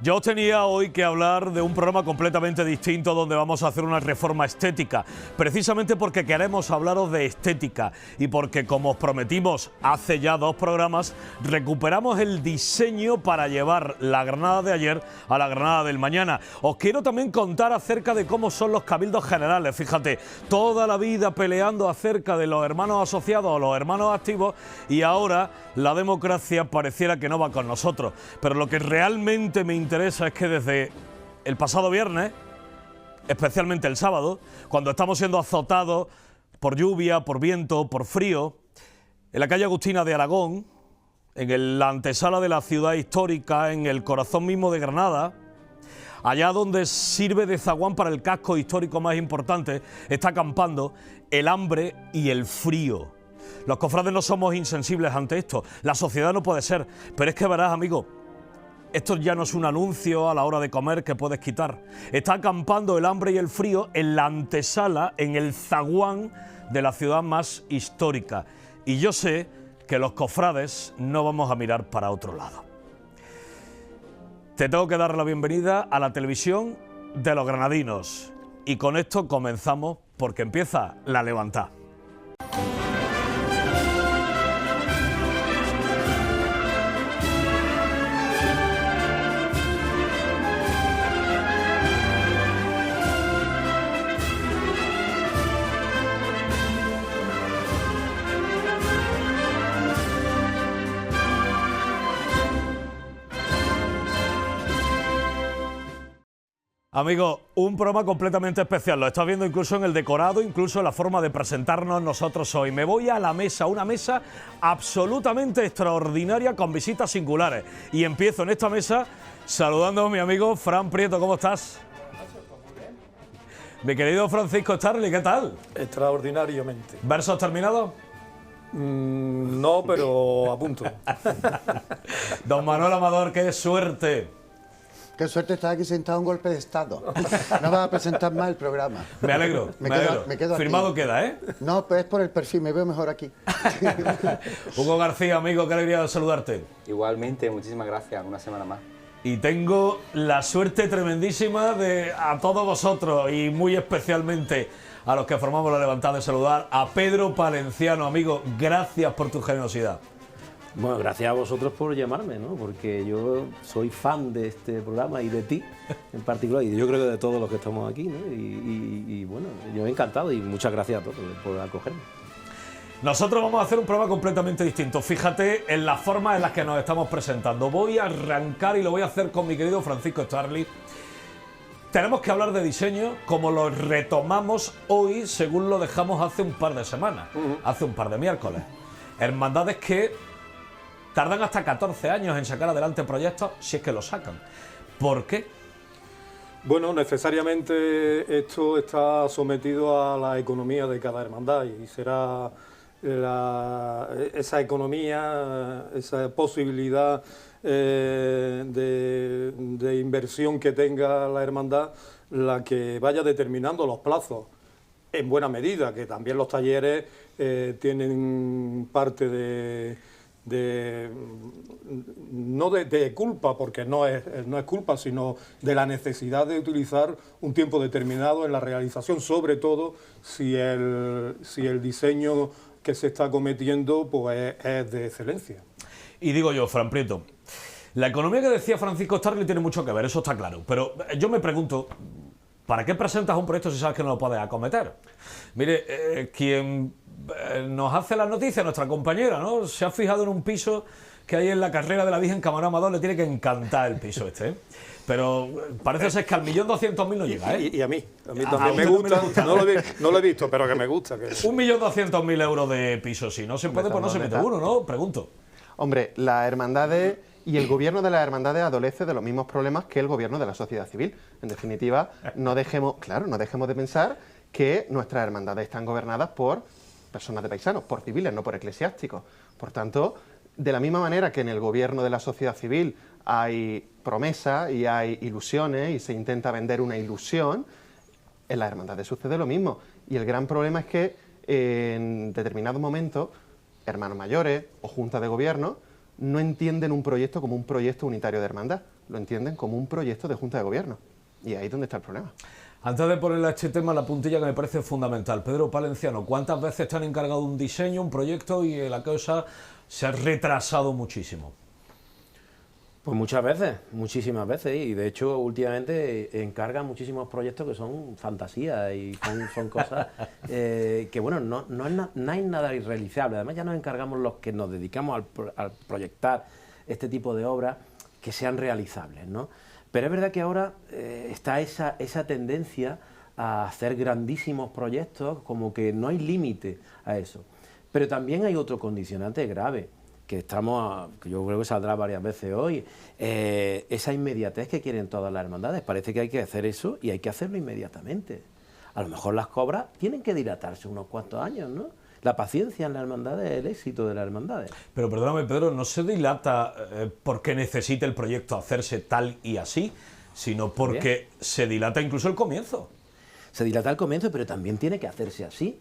Yo os tenía hoy que hablar de un programa completamente distinto donde vamos a hacer una reforma estética, precisamente porque queremos hablaros de estética y porque, como os prometimos hace ya 2 programas, recuperamos el diseño para llevar la Granada de ayer a la Granada del mañana. Os quiero también contar acerca de cómo son los cabildos generales. Fíjate, toda la vida peleando acerca de los hermanos asociados o los hermanos activos, y ahora la democracia pareciera que no va con nosotros. Pero lo que realmente me interesa es que desde el pasado viernes, especialmente el sábado, cuando estamos siendo azotados por lluvia, por viento, por frío, en la calle Agustina de Aragón, en la antesala de la ciudad histórica, en el corazón mismo de Granada, allá donde sirve de zaguán para el casco histórico más importante, está acampando el hambre y el frío. Los cofrades no somos insensibles ante esto, la sociedad no puede ser, pero es que verás, amigo, esto ya no es un anuncio a la hora de comer que puedes quitar. Está acampando el hambre y el frío en la antesala, en el zaguán de la ciudad más histórica. Y yo sé que los cofrades no vamos a mirar para otro lado. Te tengo que dar la bienvenida a la televisión de los granadinos. Y con esto comenzamos porque empieza la levantada. Amigos, un programa completamente especial, lo estás viendo incluso en el decorado, incluso en la forma de presentarnos nosotros hoy. Me voy a la mesa, una mesa absolutamente extraordinaria con visitas singulares. Y empiezo en esta mesa saludando a mi amigo Fran Prieto, ¿cómo estás? Mi querido Francisco Starling, ¿qué tal? Extraordinariamente. ¿Versos terminados? No, pero a punto. Don Manuel Amador, qué suerte. Qué suerte estar aquí sentado en un golpe de Estado. No vas a presentar más el programa. Me alegro, me alegro. Me quedo Firmado aquí. Queda, ¿eh? No, pues es por el perfil, me veo mejor aquí. Hugo García, amigo, qué alegría de saludarte. Igualmente, muchísimas gracias, una semana más. Y tengo la suerte tremendísima de a todos vosotros y muy especialmente a los que formamos la levantada de saludar a Pedro Palenciano, amigo, gracias por tu generosidad. Bueno, gracias a vosotros por llamarme, ¿no? Porque yo soy fan de este programa y de ti en particular, y yo creo que de todos los que estamos aquí, ¿no? Y bueno, yo he encantado y muchas gracias a todos por acogerme. Nosotros vamos a hacer un programa completamente distinto. Fíjate en la forma en la que nos estamos presentando. Voy a arrancar y lo voy a hacer con mi querido Francisco Starling. Tenemos que hablar de diseño como lo retomamos hoy, según lo dejamos hace un par de semanas, hace un par de miércoles. Hermandades que tardan hasta 14 años en sacar adelante proyectos, si es que lo sacan. ¿Por qué? Bueno, necesariamente esto está sometido a la economía de cada hermandad y será esa economía, esa posibilidad de inversión que tenga la hermandad la que vaya determinando los plazos. En buena medida, que también los talleres tienen parte no de culpa, porque no es culpa, sino de la necesidad de utilizar un tiempo determinado en la realización, sobre todo si el diseño que se está cometiendo pues es de excelencia. Y digo yo, Fran Prieto, la economía que decía Francisco Starling tiene mucho que ver, eso está claro, pero yo me pregunto, ¿para qué presentas un proyecto si sabes que no lo puedes acometer? Mire, quien nos hace las noticias, nuestra compañera, ¿no? Se ha fijado en un piso que hay en la carrera de la Virgen Camarón Amador, le tiene que encantar el piso este, ¿eh? Pero parece ser que al 1.200.000 no llega, ¿eh? Y a mí también me gusta, no lo he visto, pero que me gusta. 1.200.000 euros de piso, si no se puede, pues no se mete uno, ¿no? Pregunto. Hombre, las hermandades y el gobierno de las hermandades adolece de los mismos problemas que el gobierno de la sociedad civil. En definitiva, no dejemos de pensar que nuestras hermandades están gobernadas por personas de paisanos, por civiles, no por eclesiásticos. Por tanto, de la misma manera que en el gobierno de la sociedad civil hay promesas y hay ilusiones y se intenta vender una ilusión, en las hermandades sucede lo mismo. Y el gran problema es que en determinados momentos, hermanos mayores o juntas de gobierno no entienden un proyecto como un proyecto unitario de hermandad. lo entienden como un proyecto de Junta de Gobierno. Y ahí es donde está el problema. Antes de ponerle a este tema la puntilla que me parece fundamental, Pedro Palenciano, ¿cuántas veces te han encargado un diseño, un proyecto y la cosa se ha retrasado muchísimo? Pues muchas veces, muchísimas veces, y de hecho últimamente encargan muchísimos proyectos que son fantasías y son cosas que bueno, no hay nada irrealizable. Además ya nos encargamos los que nos dedicamos al proyectar este tipo de obras que sean realizables, ¿no? Pero es verdad que ahora está esa tendencia a hacer grandísimos proyectos, como que no hay límite a eso. Pero también hay otro condicionante grave, que yo creo que saldrá varias veces hoy, esa inmediatez que quieren todas las hermandades. Parece que hay que hacer eso y hay que hacerlo inmediatamente. A lo mejor las obras tienen que dilatarse unos cuantos años, ¿no? La paciencia en la hermandad es el éxito de las hermandades. Pero perdóname, Pedro, no se dilata porque necesite el proyecto hacerse tal y así, sino porque se dilata incluso el comienzo. Se dilata el comienzo, pero también tiene que hacerse así.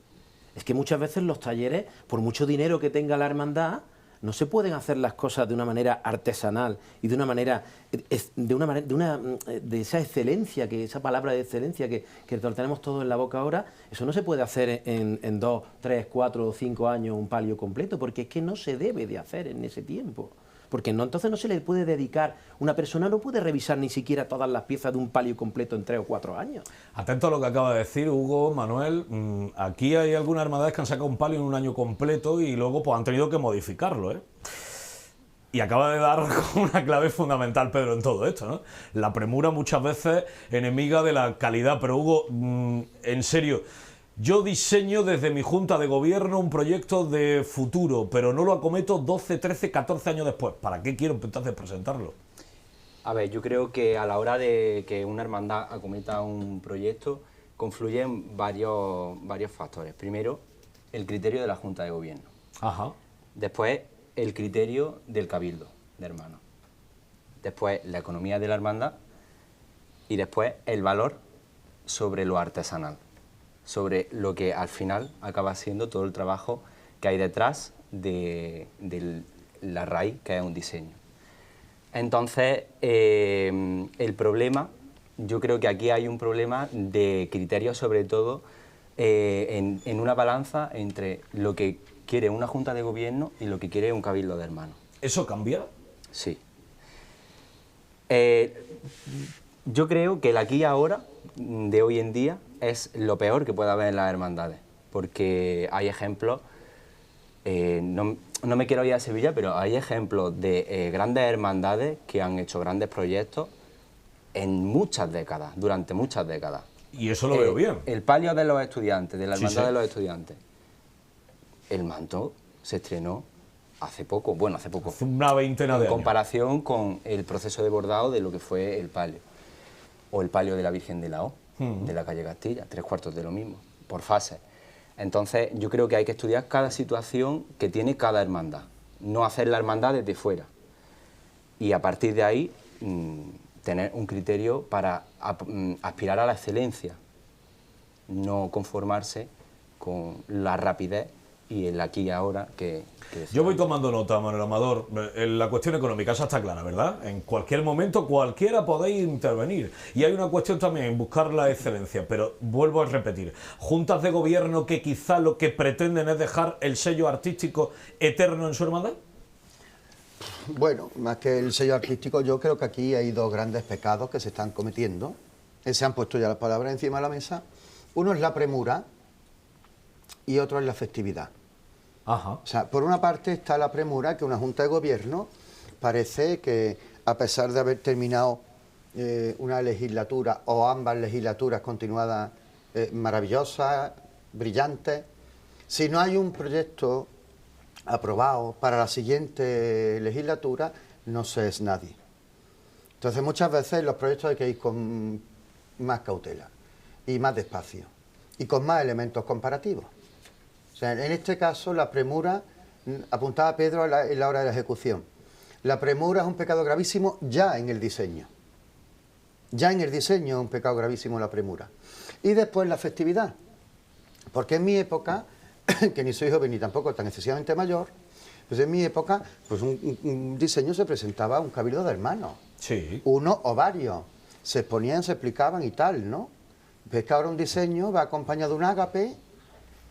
Es que muchas veces los talleres, por mucho dinero que tenga la hermandad, no se pueden hacer las cosas de una manera artesanal y de una manera, de esa excelencia, esa palabra de excelencia que tenemos todos en la boca ahora. Eso no se puede hacer en 2, 3, 4 o 5 años un palio completo, porque es que no se debe de hacer en ese tiempo. Porque entonces no se le puede dedicar, una persona no puede revisar ni siquiera todas las piezas de un palio completo en 3 o 4 años. Atento a lo que acaba de decir Hugo, Manuel, aquí hay algunas hermandades que han sacado un palio en un año completo y luego pues han tenido que modificarlo, ¿eh? Y acaba de dar una clave fundamental, Pedro, en todo esto, ¿no? La premura muchas veces enemiga de la calidad, pero Hugo, en serio, yo diseño desde mi Junta de Gobierno un proyecto de futuro, pero no lo acometo 12, 13, 14 años después. ¿Para qué quiero entonces presentarlo? A ver, yo creo que a la hora de que una hermandad acometa un proyecto, confluyen varios factores. Primero, el criterio de la Junta de Gobierno. Ajá. Después, el criterio del Cabildo de Hermanos. Después, la economía de la hermandad. Y después, el valor sobre lo artesanal, sobre lo que al final acaba siendo todo el trabajo que hay detrás de la raíz, que es un diseño. Entonces, el problema, yo creo que aquí hay un problema de criterios, sobre todo en una balanza entre lo que quiere una Junta de Gobierno y lo que quiere un Cabildo de Hermanos. ¿Eso cambia? Sí. Yo creo que el aquí y ahora de hoy en día es lo peor que puede haber en las hermandades, porque hay ejemplos, no me quiero ir a Sevilla, pero hay ejemplos de grandes hermandades que han hecho grandes proyectos en muchas décadas, durante muchas décadas. Y eso lo veo bien. El palio de los estudiantes, de la hermandad sí. de los estudiantes, el manto se estrenó hace poco, Hace una veintena de años. En comparación con el proceso de bordado de lo que fue el palio, o el palio de la Virgen de la O, de la calle Castilla, 3/4 de lo mismo, por fases. Entonces, yo creo que hay que estudiar cada situación que tiene cada hermandad, no hacer la hermandad desde fuera. Y a partir de ahí, tener un criterio para aspirar a la excelencia, no conformarse con la rapidez y el aquí y ahora que Yo voy tomando nota, Manuel Amador. La cuestión económica, esa está clara, ¿verdad? En cualquier momento, cualquiera podéis intervenir. Y hay una cuestión también en buscar la excelencia, pero vuelvo a repetir. Juntas de gobierno que quizá lo que pretenden es dejar el sello artístico eterno en su hermandad. Bueno, más que el sello artístico, yo creo que aquí hay dos grandes pecados que se están cometiendo. Se han puesto ya las palabras encima de la mesa. Uno es la premura y otro es la festividad. Ajá. O sea, por una parte está la premura, que una Junta de Gobierno parece que, a pesar de haber terminado una legislatura o ambas legislaturas continuadas maravillosas, brillantes, si no hay un proyecto aprobado para la siguiente legislatura, no se es nadie. Entonces, muchas veces los proyectos hay que ir con más cautela y más despacio y con más elementos comparativos. O sea, en este caso, la premura, apuntaba Pedro en la hora de la ejecución, la premura es un pecado gravísimo ya en el diseño. Ya en el diseño es un pecado gravísimo la premura. Y después la festividad. Porque en mi época, que ni soy joven ni tampoco tan excesivamente mayor, pues en mi época pues un diseño se presentaba a un cabildo de hermanos. Sí. Uno o varios. Se exponían, se explicaban y tal, ¿no? Ves que ahora un diseño va acompañado de un ágape,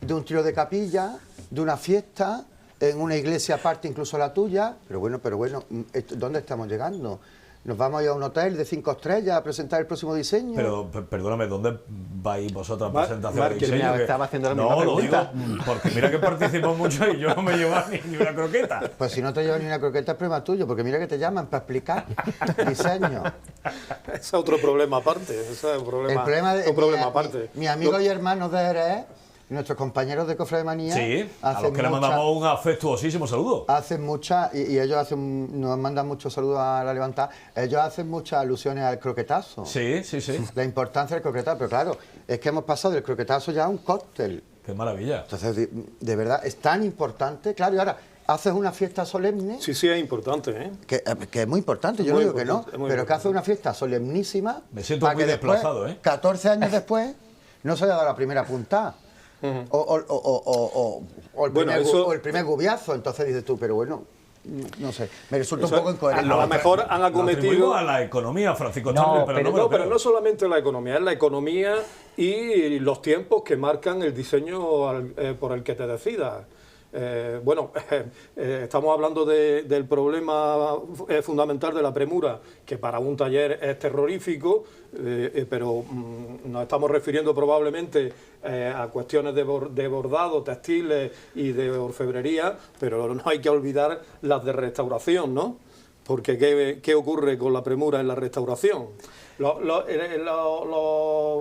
de un trío de capilla, de una fiesta, en una iglesia aparte, incluso la tuya. Pero bueno, ¿dónde estamos llegando? ¿Nos vamos a ir a un hotel de 5 estrellas a presentar el próximo diseño? Pero, perdóname, ¿dónde vais vosotros a presentación de que diseño? me estaba haciendo la misma No, lo digo pregunta. porque mira que participo mucho y yo no me llevo ni una croqueta. Pues si no te llevas ni una croqueta es problema tuyo, porque mira que te llaman para explicar diseño. Ese es otro problema aparte. Ese es un problema, El problema de un problema aparte. mi amigo y hermano de Jerez, nuestros compañeros de Cofre de Manía, Sí, a los que le mandamos un afectuosísimo saludo. hacen muchas, y ellos nos mandan muchos saludos a la levantada, ellos hacen muchas alusiones al croquetazo. Sí, sí, sí. La importancia del croquetazo, pero claro, es que hemos pasado del croquetazo ya a un cóctel. Qué maravilla. Entonces, de verdad, es tan importante, claro, y ahora haces una fiesta solemne, Sí, sí, es importante, ¿eh? que es muy importante, yo no Muy digo que no, importante, es muy pero que hace importante. una fiesta solemnísima. Me siento para muy que después, desplazado, ¿eh? 14 años después, no se haya dado la primera puntada. O el Bueno, primer, eso- o el primer gubiazo. Entonces dices tú, pero bueno, no sé, me resulta Eso- un poco incoherente. a lo mejor han Lo acometido... atribuimos a la economía, Francisco No, Charles, pero pero no me lo Pero creo. no solamente la economía, es la economía y los tiempos que marcan el diseño por el que te decidas. Estamos hablando del problema fundamental de la premura, que para un taller es terrorífico, pero nos estamos refiriendo probablemente a cuestiones de bordado, textiles y de orfebrería, pero no hay que olvidar las de restauración, ¿no? Porque ¿qué ocurre con la premura en la restauración? Los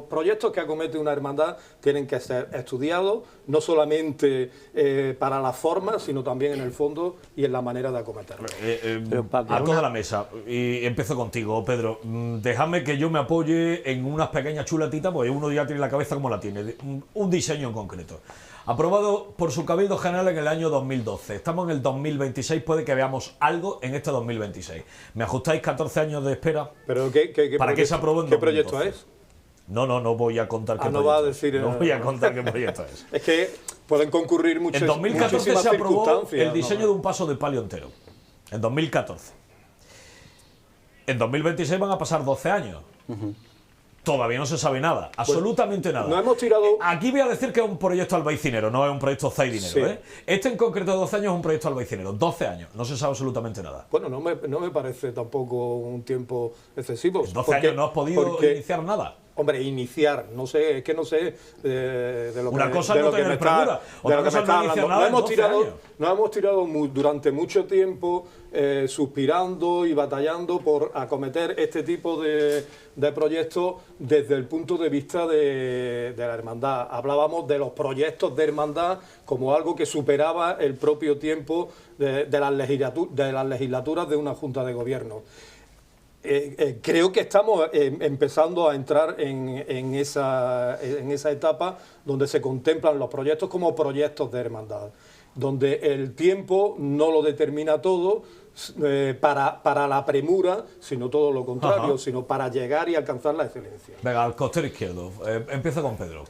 proyectos que acomete una hermandad tienen que ser estudiados, no solamente para la forma, sino también en el fondo y en la manera de acometerlo. Pero, Paco, a una- toda la mesa. Y empiezo contigo, Pedro. Déjame que yo me apoye en unas pequeñas chulatitas, porque uno ya tiene la cabeza como la tiene. Un diseño en concreto. Aprobado por su Cabildo General en el año 2012. Estamos en el 2026, puede que veamos algo en este 2026. ¿Me ajustáis 14 años de espera? Pero ¿Para qué se aprobó en ¿Qué proyecto 2012? es? No voy a contar qué no proyecto va a es. decir, No voy a contar qué proyecto es. Es que pueden concurrir En 2014 muchísimas se aprobó circunstancias, el ¿no? diseño de un paso de palio entero. En 2014. En 2026 van a pasar 12 años. Todavía no se sabe nada, absolutamente nada. no hemos tirado- Aquí voy a decir que es un proyecto albaicinero, no es un proyecto zaidinero. Sí. Este en concreto de 12 años es un proyecto albaicinero. 12 años, no se sabe absolutamente nada. Bueno, no me parece tampoco un tiempo excesivo. En 12 años no has podido iniciar nada. Hombre, iniciar, no sé, es que no sé de lo que Una cosa de es no lo que tener me está- premura, de otra lo que cosa me es no está iniciar hablando. nada Nos en hemos 12 tirado, años. nos hemos tirado durante mucho tiempo suspirando y batallando por acometer este tipo de proyectos desde el punto de vista de la hermandad. Hablábamos de los proyectos de hermandad como algo que superaba el propio tiempo de las legislaturas de una junta de gobierno. Creo que estamos empezando a entrar en esa etapa donde se contemplan los proyectos como proyectos de hermandad, donde el tiempo no lo determina todo para la premura, sino todo lo contrario, Ajá. sino para llegar y alcanzar la excelencia. Venga, al costero izquierdo. Empiezo con Pedro.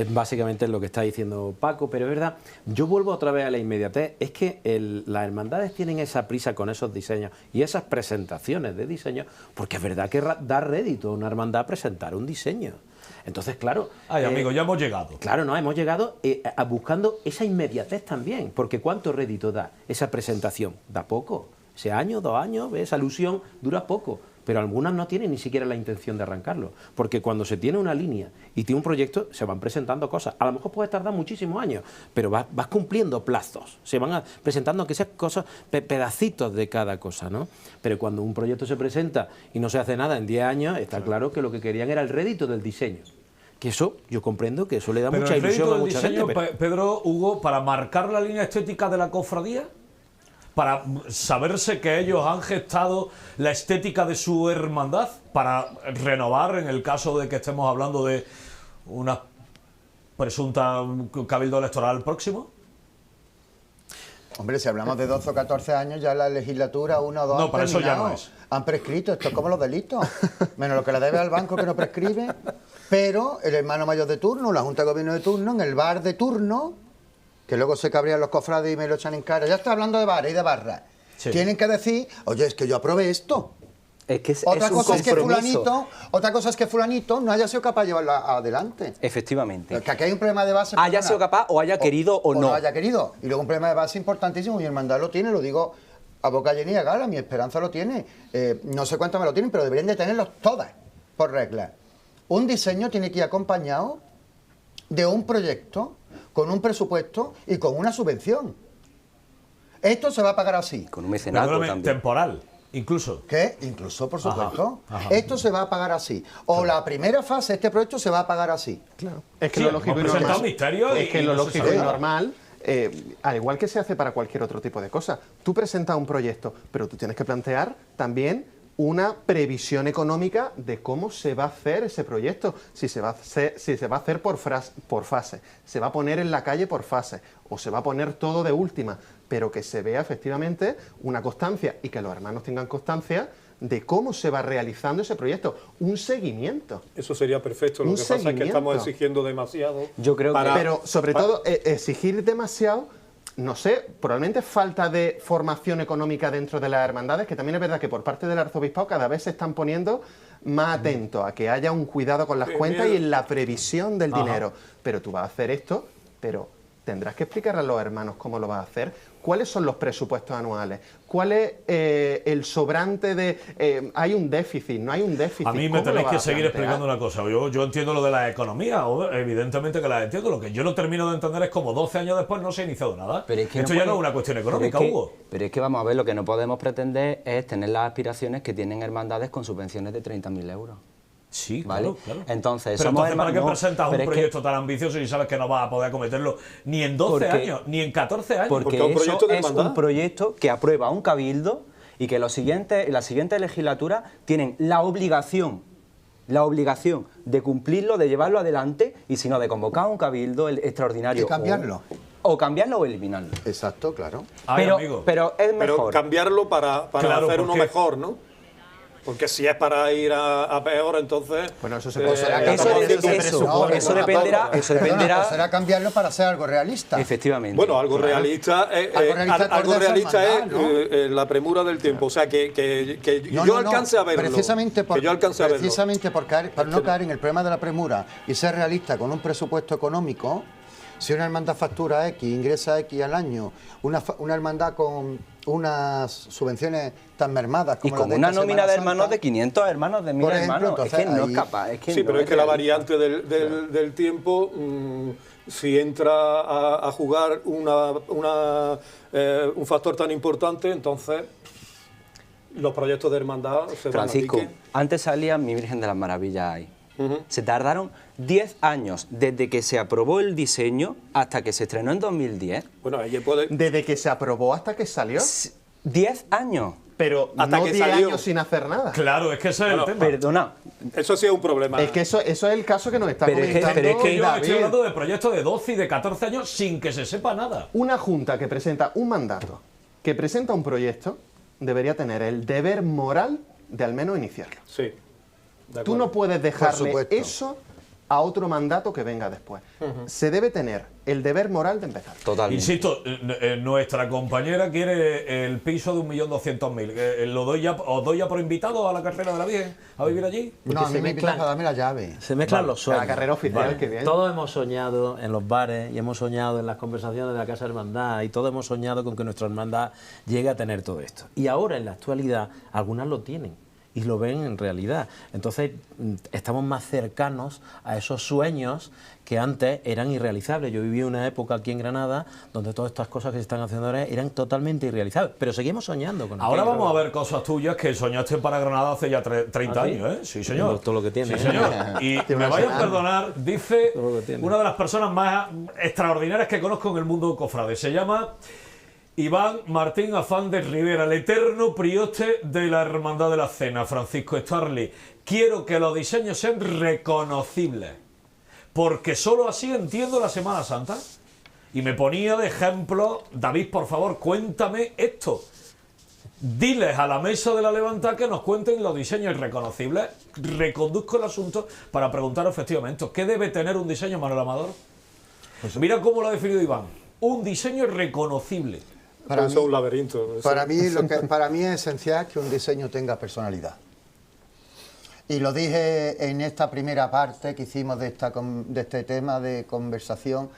Básicamente es lo que está diciendo Paco, pero es verdad, yo vuelvo otra vez a la inmediatez, es que las hermandades tienen esa prisa con esos diseños y esas presentaciones de diseño, porque es verdad que da rédito a una hermandad presentar un diseño. Entonces, claro... Ay, amigo, ya hemos llegado. Claro, no, hemos llegado buscando esa inmediatez también, porque ¿cuánto rédito da esa presentación? Da poco. Ese año, 2 años, esa alusión dura poco. Pero algunas no tienen ni siquiera la intención de arrancarlo. Porque cuando se tiene una línea y tiene un proyecto, se van presentando cosas. A lo mejor puede tardar muchísimos años, pero vas cumpliendo plazos. Se van presentando, aunque sean cosas, pedacitos de cada cosa, ¿no? Pero cuando un proyecto se presenta y no se hace nada en 10 años, está claro que lo que querían era el rédito del diseño. Que eso, yo comprendo que eso le da Pero mucha el rédito ilusión a del mucha diseño, gente. Pero... Pedro, Hugo, para marcar la línea estética de la cofradía, para saberse que ellos han gestado la estética de su hermandad, para renovar, en el caso de que estemos hablando de una presunta cabildo electoral próximo. Hombre, si hablamos de 12 o 14 años, ya la legislatura 1 o 2 No, han para eso ya terminado. no es. Han prescrito, esto es como los delitos. Menos lo que le debe al banco que no prescribe. Pero el hermano mayor de turno, la Junta de Gobierno de turno, en el bar de turno, que luego se cabrían los cofrades y me lo echan en cara. Ya está hablando de bares y de barras. Sí. Tienen que decir, oye, es que yo aprobé esto. Es que es Otra un cosa compromiso. es que fulanito no haya sido capaz de llevarlo adelante. Efectivamente. Que aquí hay un problema de base. Haya perdona, sido capaz o haya querido o no. no haya querido. Y luego un problema de base importantísimo, mi hermandad lo tiene, lo digo a boca llena y a gala, mi Esperanza lo tiene. No sé cuántos me lo tienen, pero deberían de tenerlos todas, por regla. Un diseño tiene que ir acompañado de un proyecto, con un presupuesto y con una subvención. Esto se va a pagar así. Con un mecenato Perdóname, también. temporal, incluso. ¿Qué? Incluso, por supuesto. ajá. Esto se va a pagar así. O la primera fase de este proyecto se va a pagar así. Claro. Es que Sí, lo lógico hemos y presentado normal. misterio Es que y lo no se lógico y sabe. normal, al igual que se hace para cualquier otro tipo de cosa, tú presentas un proyecto, pero tú tienes que plantear también una previsión económica de cómo se va a hacer ese proyecto, si se va a hacer por fase, se va a poner en la calle por fase, o se va a poner todo de última, pero que se vea efectivamente una constancia y que los hermanos tengan constancia de cómo se va realizando ese proyecto, un seguimiento. Eso sería perfecto. Lo Un que pasa es que seguimiento. estamos exigiendo demasiado. Yo creo que- Pero sobre todo exigir demasiado, no sé, probablemente falta de formación económica dentro de las hermandades, que también es verdad que por parte del arzobispado cada vez se están poniendo más atentos a que haya un cuidado con las cuentas y en la previsión del dinero. Pero tú vas a hacer esto, pero tendrás que explicar a los hermanos cómo lo vas a hacer, cuáles son los presupuestos anuales, cuál es el sobrante de... hay un déficit, no hay un déficit. A mí me ¿cómo lo tenéis vas que a seguir plantear? explicando una cosa. Yo entiendo lo de la economía, evidentemente que la entiendo. Lo que yo no termino de entender es cómo 12 años después no se ha iniciado nada. Pero es que Esto no ya puede- no es una cuestión económica, pero es que- Hugo. Pero es que vamos a ver, lo que no podemos pretender es tener las aspiraciones que tienen hermandades con subvenciones de 30.000 euros. Sí, ¿Vale? claro, claro. Entonces, pero somos entonces, ¿para qué hermanos? presentas Pero un es que- proyecto tan ambicioso y sabes que no vas a poder acometerlo ni en 12 Porque- años, ni en 14 años? Porque Porque es un eso proyecto de es hermandad. un proyecto que aprueba un cabildo y que la siguiente legislatura tienen la obligación de cumplirlo, de llevarlo adelante y si no, de convocar un cabildo extraordinario. Y cambiarlo. O cambiarlo o eliminarlo. Exacto, claro. Ay, amigo. pero es Pero mejor. cambiarlo para Claro, hacer uno porque- mejor, ¿no? Porque si es para ir a peor, entonces... Bueno, eso se eh, puede será hacer. estamos Eso- haciendo un eso- presupuesto. eso dependerá- eso dependerá- Perdona, será cambiarlo para hacer algo realista. Efectivamente. Bueno, algo realista, Algo realista es es ¿no? la premura del tiempo. O sea, que No, yo no, no. alcance a verlo. Precisamente por, que yo alcance a verlo. precisamente por no caer en el problema de la premura y ser realista con un presupuesto económico, si una hermandad factura X, ingresa X al año, una hermandad con unas subvenciones tan mermadas y como con la de una esta nómina Semana de hermanos Santa, de 500 hermanos, de 1000 Por ejemplo, hermanos. Es que entonces no ahí- es capaz. Es que Sí, no pero es que la realista. variante del tiempo, si entra a jugar un factor tan importante, entonces los proyectos de hermandad se Francisco, van a pique. antes salía mi Virgen de las Maravillas ahí. Se tardaron 10 años desde que se aprobó el diseño hasta que se estrenó en 2010. Bueno, ella puede... Desde que se aprobó hasta que salió, 10 años. pero Hasta no que 10 salió. años sin hacer nada. Claro, es que ese es el tema. Perdona, Eso sí es un problema. Es que eso es el caso que nos está Pero es que- comentando pero es que Yo David. estoy hablando de proyectos de 12 y de 14 años sin que se sepa nada. Una junta que presenta un mandato, que presenta un proyecto, debería tener el deber moral de al menos iniciarlo. Sí. de Tú acuerdo. no puedes dejarle supuesto. eso a otro mandato que venga después. Se debe tener el deber moral de empezar. totalmente. Insisto, nuestra compañera quiere el piso de 1.200.000. ¿Os doy ya por invitado a la carrera de la Virgen a vivir allí? No, a mí se me invitan mezclan- para darme la llave. Se mezclan los sueños. La carrera oficial, que bien. Todos hemos soñado en los bares y hemos soñado en las conversaciones de la Casa Hermandad y todos hemos soñado con que nuestra hermandad llegue a tener todo esto. Y ahora, en la actualidad, algunas lo tienen y lo ven en realidad. Entonces, estamos más cercanos a esos sueños que antes eran irrealizables. Yo viví una época aquí en Granada donde todas estas cosas que se están haciendo ahora eran totalmente irrealizables, pero seguimos soñando con Ahora aquello. vamos a ver cosas tuyas que soñaste para Granada hace ya 30 ¿Ah, sí? años, ¿eh? Sí, señor. Todo lo que tiene, Sí, ¿eh? señor. Y me vayan a perdonar, dice Todo lo que tiene. una de las personas más extraordinarias que conozco en el mundo cofrade. Se llama Iván Martín Afán de Rivera, el eterno prioste de la Hermandad de la Cena, Francisco Starley. Quiero que los diseños sean reconocibles, porque solo así entiendo la Semana Santa. Y me ponía de ejemplo, David, por favor, cuéntame esto. Diles a la mesa de la Levanta que nos cuenten los diseños reconocibles. Reconduzco el asunto para preguntar efectivamente, ¿qué debe tener un diseño, Manuel Amador? Mira cómo lo ha definido Iván. Un diseño reconocible. Para Eso es mí, un laberinto. Eso- para mí es esencial que un diseño tenga personalidad. Y lo dije en esta primera parte que hicimos de este tema de conversación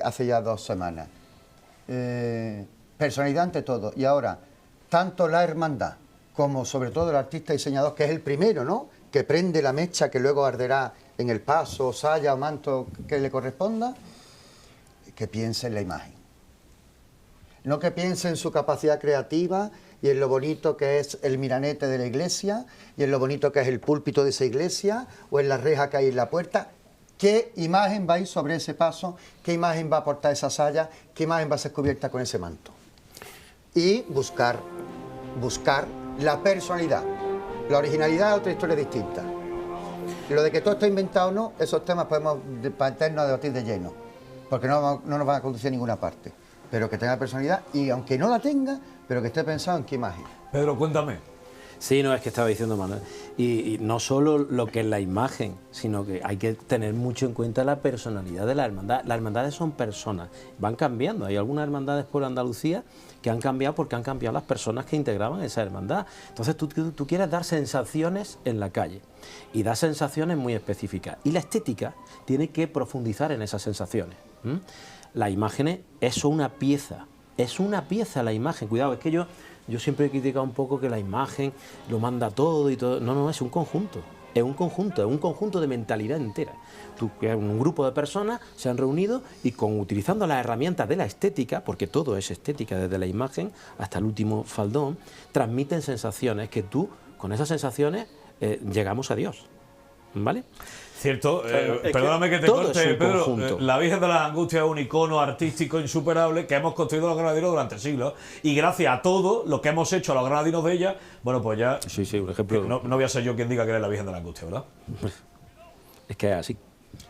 hace ya 2 semanas. Personalidad ante todo. Y ahora, tanto la hermandad como sobre todo el artista diseñador, que es el primero, ¿no?, que prende la mecha que luego arderá en el paso, saya o manto que le corresponda, que piense en la imagen. No que piense en su capacidad creativa y en lo bonito que es el miranete de la iglesia y en lo bonito que es el púlpito de esa iglesia o en la reja que hay en la puerta. ¿Qué imagen va a ir sobre ese paso? ¿Qué imagen va a aportar esa saya? ¿Qué imagen va a ser cubierta con ese manto? Y buscar la personalidad. La originalidad es otra historia distinta. Lo de que todo está inventado o no, esos temas podemos meternos a debatir de lleno, porque no nos van a conducir a ninguna parte. Pero que tenga personalidad y aunque no la tenga, pero que esté pensado en qué imagen. Pedro, cuéntame. Sí, no, es que estaba diciendo Manuel. Y no solo lo que es la imagen, sino que hay que tener mucho en cuenta la personalidad de la hermandad. Las hermandades son personas, van cambiando. Hay algunas hermandades por Andalucía que han cambiado porque han cambiado las personas que integraban esa hermandad. Entonces tú quieres dar sensaciones en la calle y dar sensaciones muy específicas. Y la estética tiene que profundizar en esas sensaciones. Las imágenes es una pieza la imagen. Cuidado, es que yo siempre he criticado un poco que la imagen lo manda todo y todo. No, es un conjunto. Es un conjunto de mentalidad entera. Un grupo de personas se han reunido y utilizando las herramientas de la estética, porque todo es estética, desde la imagen hasta el último faldón, transmiten sensaciones que tú, con esas sensaciones, llegamos a Dios. ¿Vale? Cierto, perdóname que te corte, Pedro. La Virgen de las Angustias es un icono artístico insuperable que hemos construido los granadinos durante siglos. Y gracias a todo lo que hemos hecho a los granadinos de ella, bueno, pues ya. Sí, un ejemplo. No voy a ser yo quien diga que eres la Virgen de las Angustias, ¿verdad? Es que es así.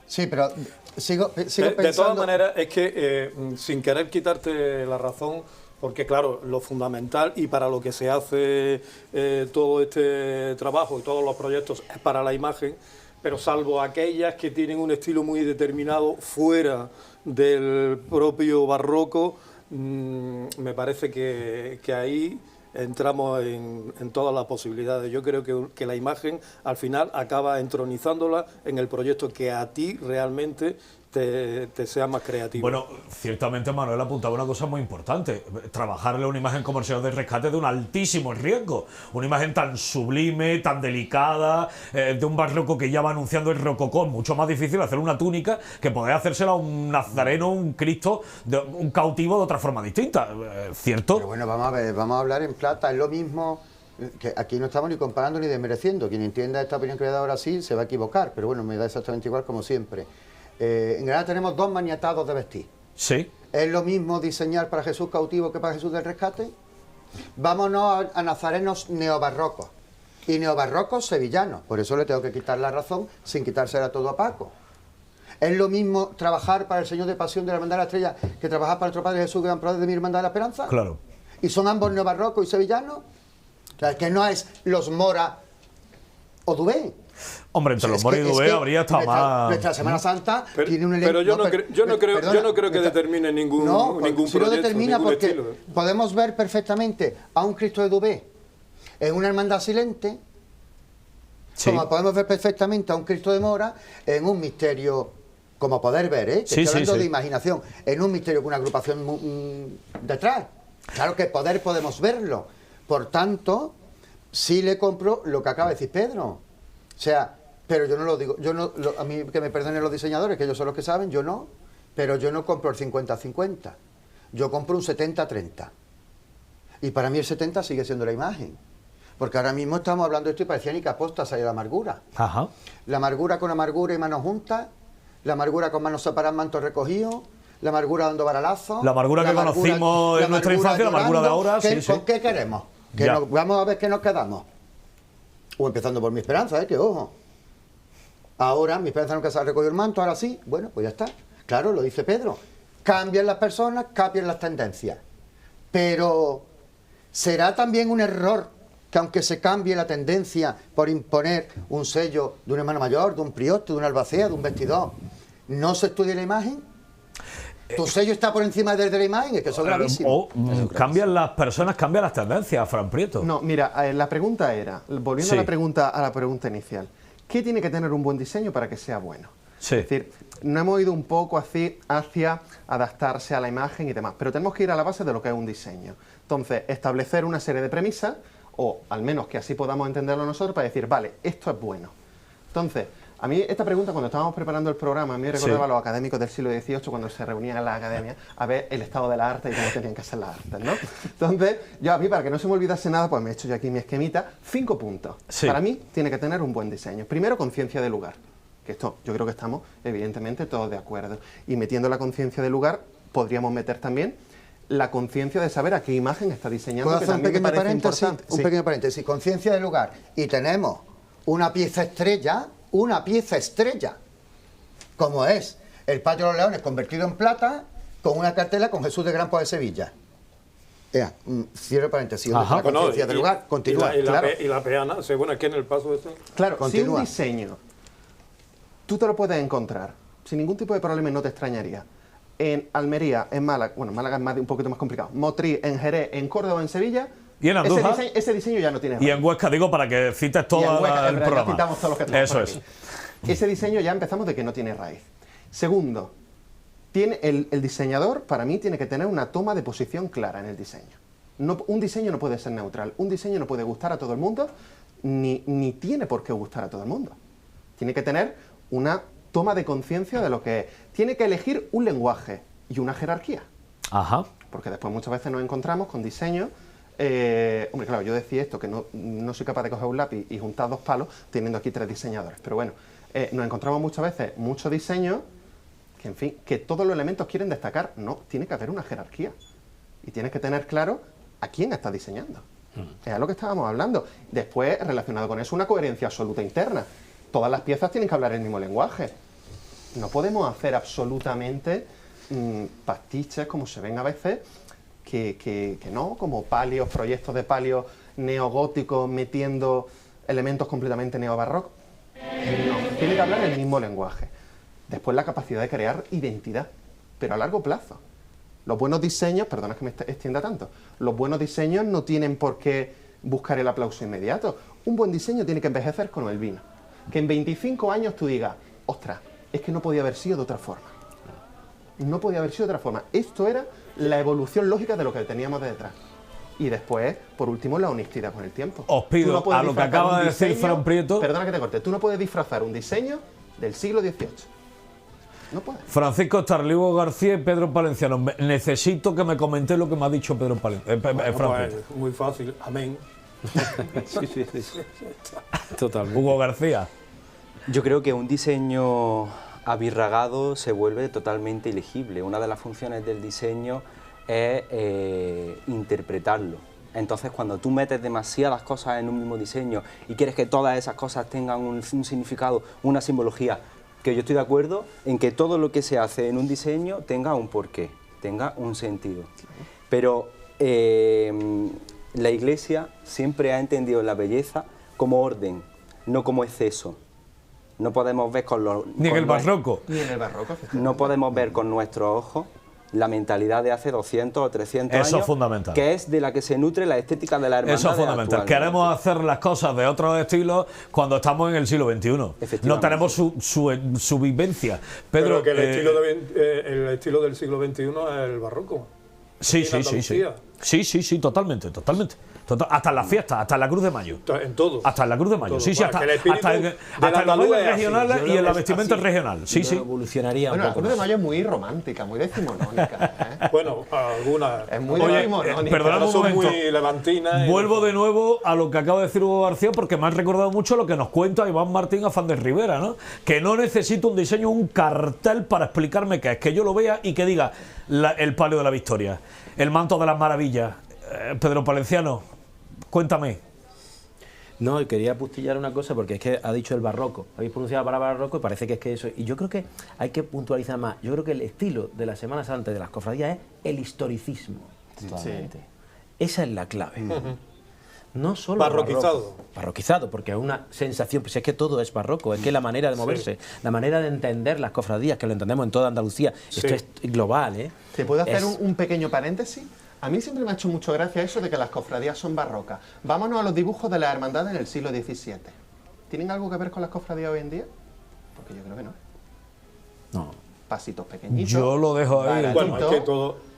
Sí, pero sigo pensando. De todas maneras, es que sin querer quitarte la razón, porque claro, lo fundamental y para lo que se hace todo este trabajo y todos los proyectos es para la imagen. Pero salvo aquellas que tienen un estilo muy determinado fuera del propio barroco, me parece que ahí entramos en todas las posibilidades. Yo creo que la imagen al final acaba entronizándola en el proyecto que a ti realmente te sea más creativo. Bueno, ciertamente Manuel apuntaba una cosa muy importante. Trabajarle una imagen como el Señor del Rescate de un altísimo riesgo. Una imagen tan sublime, tan delicada, de un barroco que ya va anunciando el rococó. Mucho más difícil hacer una túnica que poder hacérsela a un nazareno, un Cristo, un cautivo de otra forma distinta. ¿Cierto? Pero bueno, vamos a hablar en plata. Es lo mismo, que aquí no estamos ni comparando ni desmereciendo. Quien entienda esta opinión que le he dado ahora sí se va a equivocar, pero bueno, me da exactamente igual como siempre. En Granada tenemos 2 maniatados de vestir. Sí. ¿Es lo mismo diseñar para Jesús cautivo que para Jesús del Rescate? Vámonos a nazarenos neobarrocos y neobarrocos sevillanos. Por eso le tengo que quitar la razón sin quitársela todo a Paco. ¿Es lo mismo trabajar para el Señor de Pasión de la Hermandad de la Estrella que trabajar para nuestro Padre Jesús, gran Padre de mi Hermandad de la Esperanza? Claro. ¿Y son ambos neobarrocos y sevillanos? O sea, que no es los Mora o Dubé. Hombre, entre los Mora y Dubé habría estado más. Nuestra Semana Santa tiene un Pero yo no creo que determine ningún proyecto, si lo determina ningún porque estilo. podemos ver perfectamente a un Cristo de Dubé en una hermandad silente, Sí. como podemos ver perfectamente a un Cristo de Mora en un misterio, como poder ver, que Sí, estoy hablando sí. de imaginación, en un misterio con una agrupación detrás. Claro que poder podemos verlo. Por tanto, sí le compro lo que acaba de decir Pedro. O sea, pero yo no lo digo, a mí que me perdonen los diseñadores, que ellos son los que saben, yo no, pero yo no compro el 50-50, yo compro un 70-30. Y para mí el 70 sigue siendo la imagen, porque ahora mismo estamos hablando de esto y parecía ni que apostas ahí la amargura. Ajá. La amargura con amargura y manos juntas, la amargura con manos separadas, mantos recogidos, la amargura dando varalazos. La amargura que conocimos en nuestra infancia, la amargura de ahora, sí. ¿Con qué queremos? Vamos a ver qué nos quedamos. O empezando por Mi Esperanza, que ojo. Ahora Mi Esperanza nunca se ha recogido el manto, ahora sí, bueno, pues ya está. Claro, lo dice Pedro. Cambian las personas, cambian las tendencias. Pero ¿será también un error que aunque se cambie la tendencia por imponer un sello de un hermano mayor, de un prioste, de un albacea, de un vestidor, no se estudie la imagen? Tu sello está por encima del de la imagen, es que eso es gravísimo. Cambian las personas, cambian las tendencias, Fran Prieto. No, mira, la pregunta era, volviendo Sí. a la pregunta inicial, ¿qué tiene que tener un buen diseño para que sea bueno? Sí. Es decir, no hemos ido un poco hacia adaptarse a la imagen y demás, pero tenemos que ir a la base de lo que es un diseño. Entonces, establecer una serie de premisas, o al menos que así podamos entenderlo nosotros, para decir, vale, esto es bueno. Entonces, a mí esta pregunta, cuando estábamos preparando el programa, a mí me recordaba a los académicos del siglo XVIII cuando se reunían en las academias a ver el estado de la arte y cómo tenían que hacer las artes, ¿no? Entonces, yo a mí, para que no se me olvidase nada, pues me he hecho yo aquí mi esquemita, 5 puntos. Sí. Para mí, tiene que tener un buen diseño. Primero, conciencia de lugar. Que esto, yo creo que estamos, evidentemente, todos de acuerdo. Y metiendo la conciencia del lugar, podríamos meter también la conciencia de saber a qué imagen está diseñando. ¿Puedo Que hacer un también me pequeño parece paréntesis? importante. Un Sí. pequeño paréntesis. Conciencia del lugar. Y tenemos una pieza estrella, como es el Patio de los Leones convertido en plata, con una cartela con Jesús de Grampo de Sevilla. Cierro paréntesis. ¿Dónde está la Bueno, conciencia del lugar? Continúa. Y la peana, bueno, aquí en el paso ese. Claro, Continúa. si un diseño tú te lo puedes encontrar sin ningún tipo de problema y no te extrañaría en Almería, en Málaga, bueno, Málaga es un poquito más complicado, Motril, en Jerez, en Córdoba, en Sevilla, ¿Y en Andújar? ese diseño ya no tiene Y en Huesca, digo, para que cites Y todo en Huesca, es el verdad, ya programa. citamos todos los que tenemos Eso por es. aquí. Ese diseño ya empezamos de que no tiene raíz. Segundo, el diseñador, para mí, tiene que tener una toma de posición clara en el diseño. Un diseño no puede ser neutral, un diseño no puede gustar a todo el mundo, ni tiene por qué gustar a todo el mundo. Tiene que tener una toma de conciencia de lo que es. Tiene que elegir un lenguaje y una jerarquía. Ajá. Porque después muchas veces nos encontramos con diseños. Hombre, claro, yo decía esto, que no soy capaz de coger un lápiz y juntar 2 palos teniendo aquí 3 diseñadores. Pero bueno, nos encontramos muchas veces muchos diseños que, en fin, que todos los elementos quieren destacar. No, tiene que haber una jerarquía. Y tienes que tener claro a quién estás diseñando. Es a lo que estábamos hablando. Después, relacionado con eso, una coherencia absoluta interna. Todas las piezas tienen que hablar el mismo lenguaje. No podemos hacer absolutamente pastiches, como se ven a veces, que no, como palios, proyectos de palios neogóticos metiendo elementos completamente neobarrocos. No, tiene que hablar el mismo lenguaje. Después la capacidad de crear identidad, pero a largo plazo. Los buenos diseños, perdona que me extienda tanto, los buenos diseños no tienen por qué buscar el aplauso inmediato. Un buen diseño tiene que envejecer como el vino. Que en 25 años tú digas, ostras, es que no podía haber sido de otra forma. No podía haber sido de otra forma. Esto era la evolución lógica de lo que teníamos de detrás. Y después, por último, la honestidad con el tiempo. Os pido, Tú no puedes a lo que disfrazar acaba un de decir diseño- Fran Prieto. Perdona que te corte. Tú no puedes disfrazar un diseño del siglo XVIII. No puedes. Francisco Starlivo García y Pedro Palenciano. Necesito que me comentéis lo que me ha dicho Pedro Fran Prieto. Muy fácil, amén. Sí. Totalmente. Hugo García. Yo creo que un diseño abirragado se vuelve totalmente ilegible. Una de las funciones del diseño es interpretarlo. Entonces, cuando tú metes demasiadas cosas en un mismo diseño y quieres que todas esas cosas tengan un significado, una simbología, que yo estoy de acuerdo en que todo lo que se hace en un diseño tenga un porqué, tenga un sentido. Pero la Iglesia siempre ha entendido la belleza como orden, no como exceso. No podemos ver con los... Ni en el barroco. Ni en el barroco. No podemos ver con nuestros ojos la mentalidad de hace 200 o 300 Eso años, es fundamental. que es de la que se nutre la estética de la hermandad. Eso es fundamental. Queremos hacer las cosas de otros estilos cuando estamos en el siglo XXI. Efectivamente. No tenemos su vivencia. Pero Pedro, que el estilo del siglo XXI es el barroco. sí, en sí, Andalucía. sí, totalmente. Hasta en las fiestas, hasta en la Cruz de Mayo. En todo. Hasta en la Cruz de Mayo, Todo. sí, Bueno, hasta, que el espíritu hasta en del los andaluz bailes es así. regionales Yo y en creo la que es vestimenta así. regional. Sí, Yo sí. evolucionaría Bueno, un la poco Cruz de más. Mayo es muy romántica, muy decimonónica. ¿eh? Bueno, algunas. Es muy Oye, decimonónica. perdonadme un son momento. muy levantinas. Vuelvo de nuevo a lo que acaba de decir Hugo García porque me ha recordado mucho lo que nos cuenta Iván Martín Afán de Rivera, ¿no? Que no necesito un diseño, un cartel para explicarme qué es, que yo lo vea y que diga el palio de la Victoria, el manto de las maravillas. Pedro Palenciano, cuéntame. No, y quería apuntillar una cosa porque es que ha dicho el barroco. Habéis pronunciado la palabra barroco y parece que es que eso. Y yo creo que hay que puntualizar más. Yo creo que el estilo de la Semana Santa y de las cofradías es el historicismo. Totalmente. Esa es la clave. No solo Barroquizado. barroquizado, porque es una sensación, pues es que todo es barroco, es que la manera de moverse, la manera de entender las cofradías, que lo entendemos en toda Andalucía, esto es global, ¿eh? ¿Te puedo hacer Es- un pequeño paréntesis? A mí siempre me ha hecho mucho gracia eso de que las cofradías son barrocas. Vámonos a los dibujos de las hermandades en el siglo XVII. ¿Tienen algo que ver con las cofradías hoy en día? Porque yo creo que no. No. Pasitos pequeñitos. Yo lo dejo ahí. baratitos. Bueno, es que todo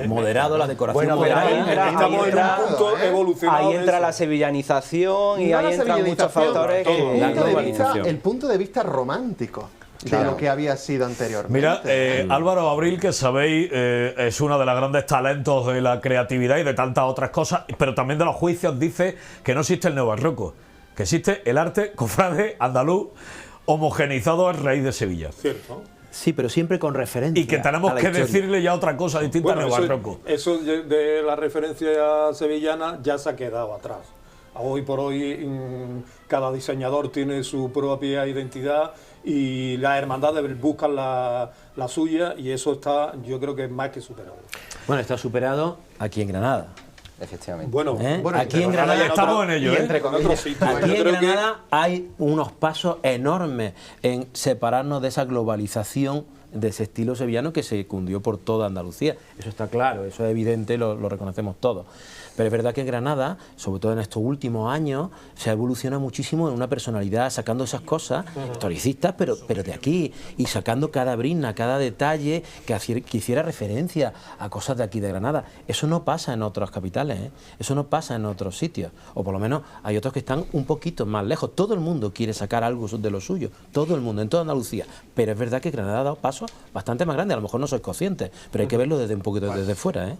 Moderado, la decoración Bueno, pero ahí moderada. estamos en un punto evolucionado. Ahí de entra eso. la sevillanización y No ahí la entran muchos sevillanización, factores todo. que... el punto de vista romántico de lo que había sido anteriormente. Mira, Álvaro Abril, que sabéis, es uno de los grandes talentos de la creatividad y de tantas otras cosas, pero también de los juicios, dice que no existe el neobarroco, que existe el arte cofrade andaluz homogenizado a raíz de Sevilla. Cierto. Sí, pero siempre con referencia. Y que tenemos a la que historia. decirle ya otra cosa distinta al Bueno, neobarroco. eso de la referencia sevillana ya se ha quedado atrás. Hoy por hoy cada diseñador tiene su propia identidad y las hermandades buscan la suya y eso está, yo creo que es más que superado. Bueno, está superado aquí en Granada. Efectivamente. Bueno, ¿Eh? Bueno, Aquí en Granada Granada ya estamos en ello, y ¿eh? entre en comillas. otros sitios. Aquí Yo en creo que Granada hay unos pasos enormes en separarnos de esa globalización de ese estilo sevillano que se cundió por toda Andalucía. Eso está claro, eso es evidente, lo reconocemos todos. Pero es verdad que en Granada, sobre todo en estos últimos años, se ha evolucionado muchísimo en una personalidad, sacando esas cosas historicistas, pero de aquí, y sacando cada brizna, cada detalle que hiciera referencia a cosas de aquí de Granada. Eso no pasa en otras capitales, ¿eh? Eso no pasa en otros sitios, o por lo menos hay otros que están un poquito más lejos. Todo el mundo quiere sacar algo de lo suyo, todo el mundo, en toda Andalucía, pero es verdad que Granada ha dado pasos bastante más grandes, a lo mejor no sois conscientes, pero hay que verlo desde un poquito desde fuera, ¿eh?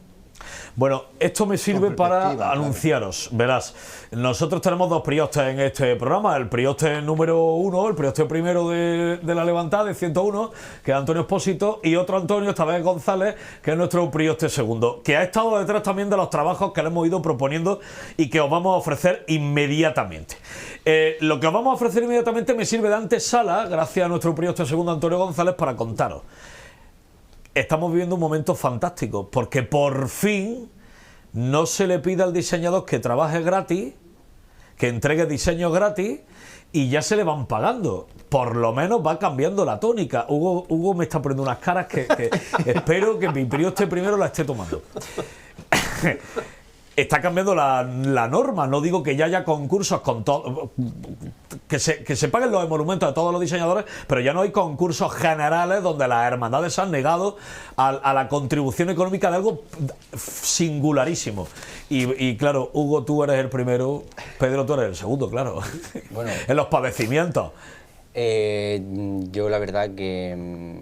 Bueno, esto me sirve Con para perspectiva, anunciaros, verás, nosotros tenemos dos priostes en este programa, el prioste número 1, el prioste primero de la Levantada, de 101, que es Antonio Espósito, y otro Antonio, esta vez González, que es nuestro prioste segundo, que ha estado detrás también de los trabajos que le hemos ido proponiendo y que os vamos a ofrecer inmediatamente. Lo que os vamos a ofrecer inmediatamente me sirve de antesala, gracias a nuestro prioste segundo Antonio González, para contaros. Estamos viviendo un momento fantástico, porque por fin no se le pide al diseñador que trabaje gratis, que entregue diseños gratis, y ya se le van pagando. Por lo menos va cambiando la tónica. Hugo me está poniendo unas caras que espero que mi prioste primero la esté tomando. Está cambiando la norma, no digo que ya haya concursos con todo, que se paguen los emolumentos de todos los diseñadores, pero ya no hay concursos generales donde las hermandades se han negado a la contribución económica de algo singularísimo. Y claro, Hugo, tú eres el primero, Pedro, tú eres el segundo, claro. Bueno. En los padecimientos. Yo la verdad que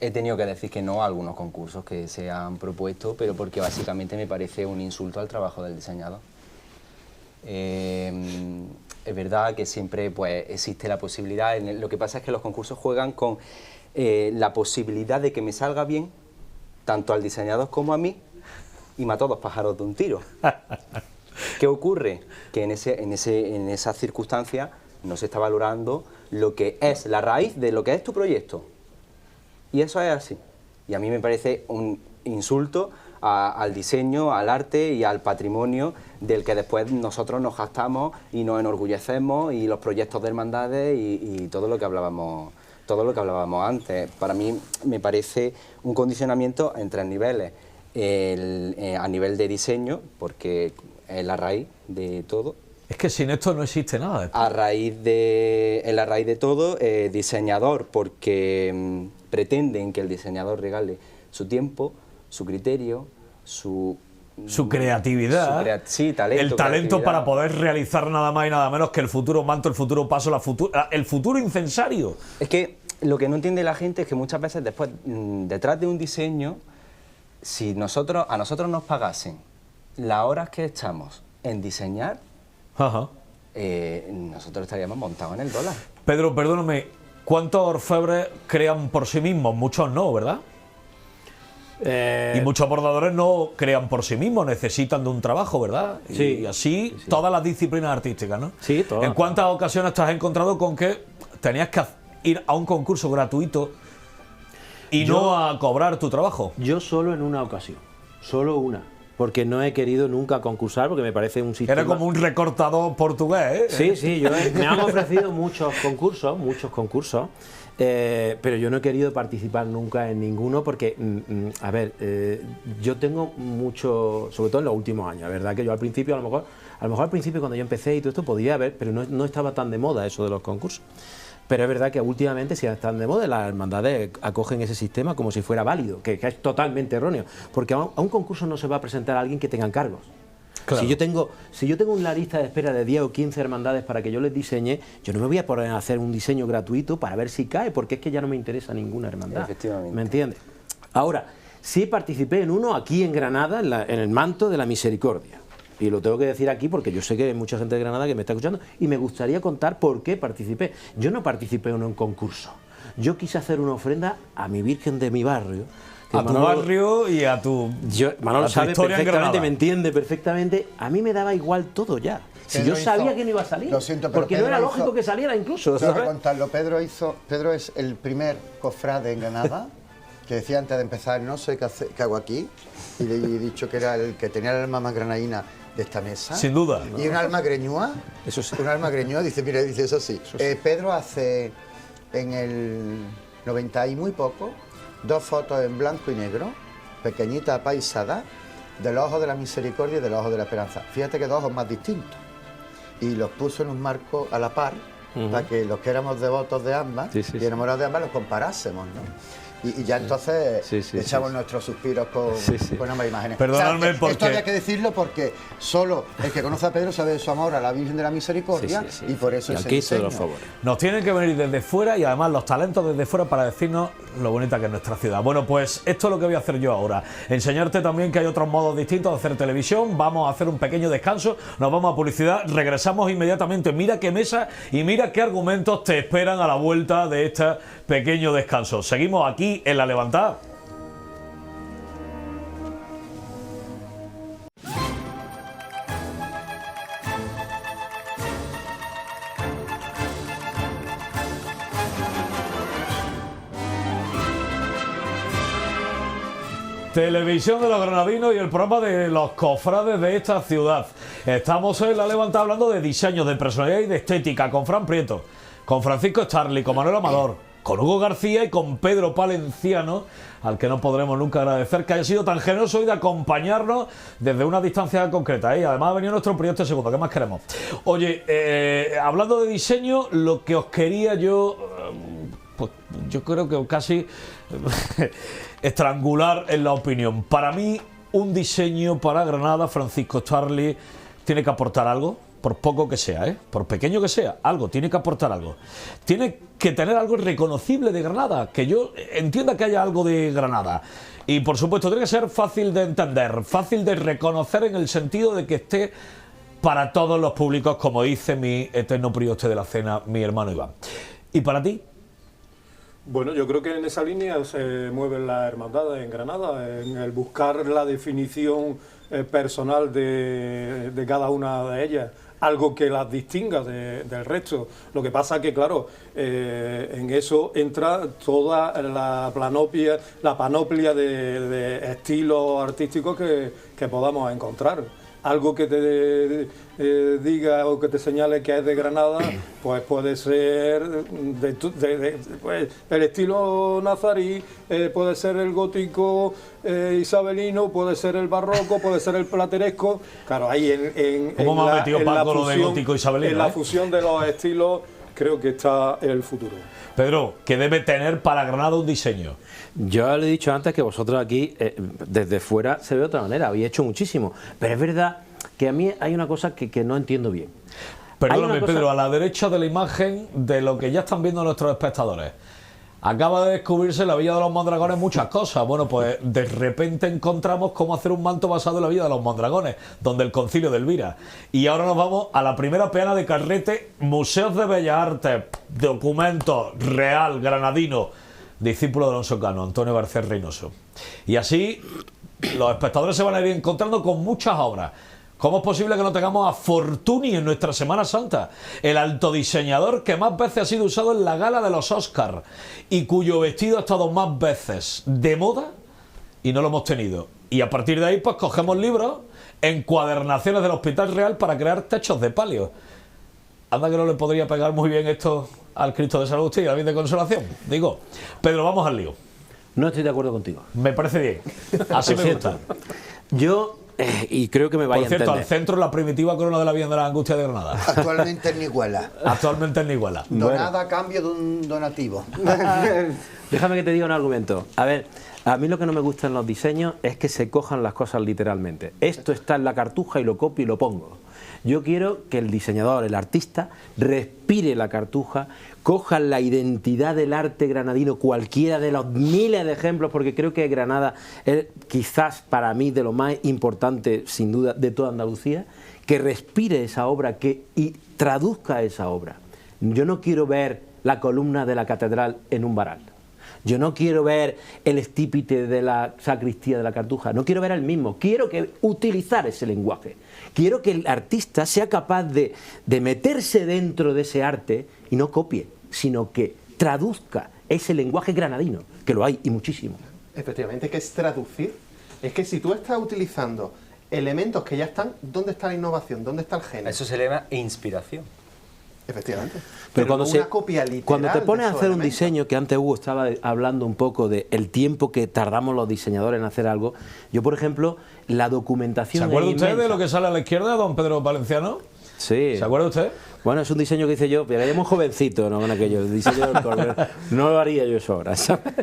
he tenido que decir que no a algunos concursos que se han propuesto, pero porque básicamente me parece un insulto al trabajo del diseñador. Es verdad que siempre pues, existe la posibilidad, lo que pasa es que los concursos juegan con la posibilidad de que me salga bien, tanto al diseñador como a mí, y mato a dos pájaros de un tiro. ¿Qué ocurre? Que en esa circunstancia no se está valorando lo que es la raíz de lo que es tu proyecto. Y eso es así. Y a mí me parece un insulto al diseño, al arte y al patrimonio del que después nosotros nos gastamos y nos enorgullecemos, y los proyectos de hermandades y todo lo que hablábamos antes. Para mí me parece un condicionamiento en tres niveles. A nivel de diseño, porque es la raíz de todo. Es que sin esto no existe nada. En la raíz de todo, diseñador, porque pretenden que el diseñador regale su tiempo, su criterio, su creatividad, sí, talento, el talento creatividad. para poder realizar nada más y nada menos que el futuro manto, el futuro paso, el futuro incensario. Es que lo que no entiende la gente es que muchas veces después, detrás de un diseño, si a nosotros nos pagasen las horas que echamos en diseñar, Ajá. nosotros estaríamos montados en el dólar. Pedro, perdóname, ¿cuántos orfebres crean por sí mismos? Muchos no, ¿verdad? Y muchos bordadores no crean por sí mismos, necesitan de un trabajo, ¿verdad? Sí. Y así todas las disciplinas artísticas, ¿no? Sí, todas. ¿En cuántas ocasiones te has encontrado con que tenías que ir a un concurso gratuito y no a cobrar tu trabajo? Yo solo en una ocasión, solo una. porque no he querido nunca concursar, porque me parece un sistema... Era como un recortador portugués, ¿eh? Sí, me han ofrecido muchos concursos, pero yo no he querido participar nunca en ninguno porque, a ver, yo tengo mucho, sobre todo en los últimos años, ¿verdad? Que yo al principio, a lo mejor al principio cuando yo empecé y todo esto podía haber, pero no estaba tan de moda eso de los concursos. Pero es verdad que últimamente sí están de moda, las hermandades acogen ese sistema como si fuera válido, que es totalmente erróneo, porque a un concurso no se va a presentar a alguien que tenga encargos. Claro. Si yo tengo una lista de espera de 10 o 15 hermandades para que yo les diseñe, yo no me voy a poner a hacer un diseño gratuito para ver si cae, porque es que ya no me interesa ninguna hermandad. Efectivamente. ¿Me entiendes? Ahora, sí participé en uno aquí en Granada, en el Manto de la Misericordia. Y lo tengo que decir aquí porque yo sé que hay mucha gente de Granada que me está escuchando y me gustaría contar por qué participé. Yo no participé en un concurso. Yo quise hacer una ofrenda a mi Virgen de mi barrio. A tu barrio y a tu... Manolo sabe perfectamente, me entiende perfectamente. A mí me daba igual todo ya. Si yo sabía que no iba a salir. Lo siento, pero porque Pedro no era lógico que saliera incluso. Tengo que contarlo. Pedro es el primer cofrade en Granada que decía antes de empezar, no sé qué hago aquí. Y le he dicho que era el que tenía el alma más granadina de esta mesa. Sin duda. Y un alma greñúa. Eso sí. Un alma greñúa, dice, mira, dice eso sí. Pedro hace en el 90 y muy poco 2 fotos en blanco y negro, pequeñitas, apaisadas, de los ojos de la misericordia y de los ojos de la esperanza. Fíjate que 2 ojos más distintos. Y los puso en un marco a la par, para que los que éramos devotos de ambas y enamorados de ambas los comparásemos, ¿no? Y ya entonces echamos nuestros suspiros con ambas imágenes. Perdonadme, porque... Esto había que decirlo porque solo el que conoce a Pedro sabe de su amor a la Virgen de la Misericordia y por eso y aquí se los favores. Nos tienen que venir desde fuera y además los talentos desde fuera para decirnos lo bonita que es nuestra ciudad. Bueno, pues esto es lo que voy a hacer yo ahora. Enseñarte también que hay otros modos distintos de hacer televisión. Vamos a hacer un pequeño descanso, nos vamos a publicidad, regresamos inmediatamente. Mira qué mesa y mira qué argumentos te esperan a la vuelta de este pequeño descanso. Seguimos aquí en La Levantada. Televisión de los Granadinos y el programa de los cofrades de esta ciudad. Estamos en La Levantada hablando de diseño, de personalidad y de estética con Fran Prieto, con Francisco Starling, con Manuel Amador, con Hugo García y con Pedro Palenciano, al que no podremos nunca agradecer que haya sido tan generoso hoy de acompañarnos desde una distancia concreta. Y además ha venido nuestro proyecto segundo, ¿qué más queremos? Oye, hablando de diseño, lo que os quería yo, pues yo creo que casi estrangular en la opinión. Para mí, un diseño para Granada, Francisco Starling, tiene que aportar algo. Por poco que sea, por pequeño que sea, algo, tiene que aportar algo. Tiene que tener algo reconocible de Granada, que yo entienda que haya algo de Granada. Y por supuesto, tiene que ser fácil de entender, fácil de reconocer en el sentido de que esté para todos los públicos, como dice mi eterno prioste de la cena, mi hermano Iván. ¿Y para ti? Bueno, yo creo que en esa línea se mueven las hermandades en Granada, en el buscar la definición personal de cada una de ellas, algo que las distinga del resto. Lo que pasa que, claro, en eso entra toda la panoplia de estilos artísticos que podamos encontrar. Algo que te diga o que te señale que es de Granada, pues puede ser pues, el estilo nazarí, puede ser el gótico isabelino, puede ser el barroco, puede ser el plateresco. Claro, ahí en la fusión de los estilos creo que está el futuro. Pedro, ¿qué debe tener para Granada un diseño? Yo le he dicho antes que vosotros aquí, desde fuera, se ve de otra manera, habéis hecho muchísimo. Pero es verdad que a mí hay una cosa que no entiendo bien. Perdóname, Pedro, a la derecha de la imagen de lo que ya están viendo nuestros espectadores. Acaba de descubrirse en la Villa de los Mondragones muchas cosas. Bueno, pues de repente encontramos cómo hacer un manto basado en la Villa de los Mondragones, donde el Concilio de Elvira. Y ahora nos vamos a la primera peana de Carrete, Museos de Bellas Artes, documentos, Real, Granadino, discípulo de Alonso Cano, Antonio García Reynoso. Y así los espectadores se van a ir encontrando con muchas obras. ¿Cómo es posible que no tengamos a Fortuny en nuestra Semana Santa? El altodiseñador que más veces ha sido usado en la gala de los Oscars y cuyo vestido ha estado más veces de moda y no lo hemos tenido. Y a partir de ahí, pues cogemos libros, encuadernaciones del Hospital Real para crear techos de palio. Anda que no le podría pegar muy bien esto al Cristo de San Agustín y a la Virgen de Consolación. Digo, Pedro, vamos al lío. No estoy de acuerdo contigo. Me parece bien. Así me gusta. Yo, y creo que me vaya Por cierto, a al entender. centro la primitiva corona de la Virgen de la Angustia de Granada. Actualmente en Nihuela. Actualmente en Iguala. Donada a cambio de un donativo. Déjame que te diga un argumento. A ver, a mí lo que no me gusta en los diseños es que se cojan las cosas literalmente. Esto está en la cartuja y lo copio y lo pongo. Yo quiero que el diseñador, el artista, respire la cartuja, coja la identidad del arte granadino, cualquiera de los miles de ejemplos, porque creo que Granada es quizás para mí de lo más importante, sin duda, de toda Andalucía, que respire esa obra y traduzca esa obra. Yo no quiero ver la columna de la catedral en un varal. Yo no quiero ver el estípite de la sacristía de la Cartuja, no quiero ver el mismo, quiero utilizar ese lenguaje. Quiero que el artista sea capaz de meterse dentro de ese arte y no copie, sino que traduzca ese lenguaje granadino, que lo hay y muchísimo. Efectivamente, que es traducir. Es que si tú estás utilizando elementos que ya están, ¿dónde está la innovación? ¿Dónde está el genio? Eso se llama inspiración. Efectivamente. Pero no una copia literal cuando te pones de a esos hacer un elementos. diseño, que antes Hugo estaba hablando un poco del tiempo que tardamos los diseñadores en hacer algo, yo por ejemplo, la documentación... ¿Se acuerda es usted de inmensa. lo que sale a la izquierda, don Pedro Valenciano? Sí. ¿Se acuerda usted? Bueno, es un diseño que hice yo, pero éramos jovencitos, ¿no? Con aquello, el diseño del Cordero. No lo haría yo eso ahora, ¿sabes?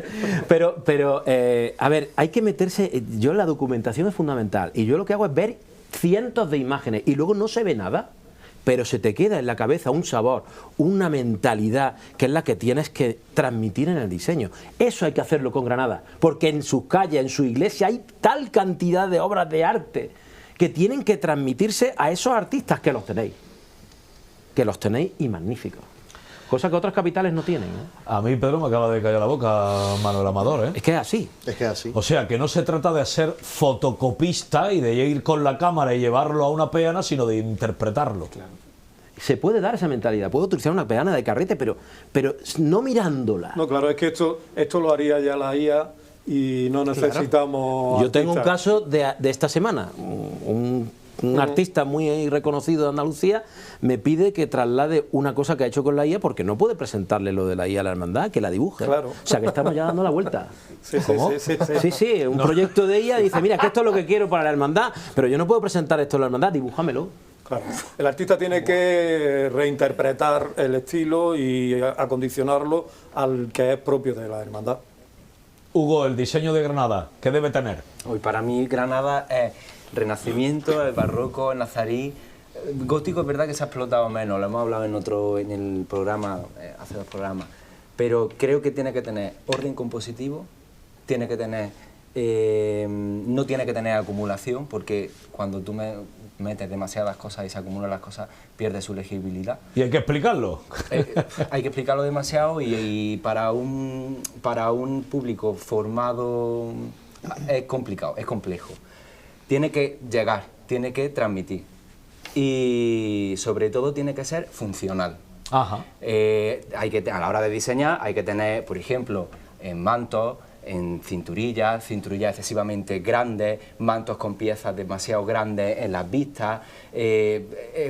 Pero a ver, hay que meterse... Yo la documentación es fundamental, y yo lo que hago es ver cientos de imágenes, y luego no se ve nada, pero se te queda en la cabeza un sabor, una mentalidad, que es la que tienes que transmitir en el diseño. Eso hay que hacerlo con Granada, porque en sus calles, en su iglesia, hay tal cantidad de obras de arte que tienen que transmitirse a esos artistas que los tenéis y magníficos. Cosa que otras capitales no tienen, ¿eh? A mí, Pedro, me acaba de callar la boca Manuel Amador, ¿eh? Es que es así. Es que es así. O sea, que no se trata de ser fotocopista y de ir con la cámara y llevarlo a una peana, sino de interpretarlo. Se puede dar esa mentalidad, puedo utilizar una peana de carrete, pero no mirándola. No, claro, es que esto lo haría ya la IA y no necesitamos... Yo tengo un artistas. caso de esta semana. Un artista muy reconocido de Andalucía me pide que traslade una cosa que ha hecho con la IA porque no puede presentarle lo de la IA a la hermandad, que la dibuje. Claro. O sea, que estamos ya dando la vuelta. Sí, sí, ¿Cómo? sí. Sí, un proyecto de IA dice, mira, que esto es lo que quiero para la hermandad, pero yo no puedo presentar esto a la hermandad, dibújamelo. Claro. El artista tiene que reinterpretar el estilo y acondicionarlo al que es propio de la hermandad. Hugo, el diseño de Granada, ¿qué debe tener? Hoy para mí Granada es Renacimiento, el barroco, el nazarí. Gótico es verdad que se ha explotado menos, lo hemos hablado en el programa, hace 2 programas, pero creo que tiene que tener orden compositivo, tiene que tener, no tiene que tener acumulación, porque cuando tú metes demasiadas cosas y se acumulan las cosas, pierde su legibilidad. Y hay que explicarlo. Hay que explicarlo demasiado y para un público formado es complicado, es complejo. Tiene que llegar, tiene que transmitir y sobre todo tiene que ser funcional. Ajá. A la hora de diseñar hay que tener, por ejemplo, en mantos, en cinturillas excesivamente grandes, mantos con piezas demasiado grandes en las vistas,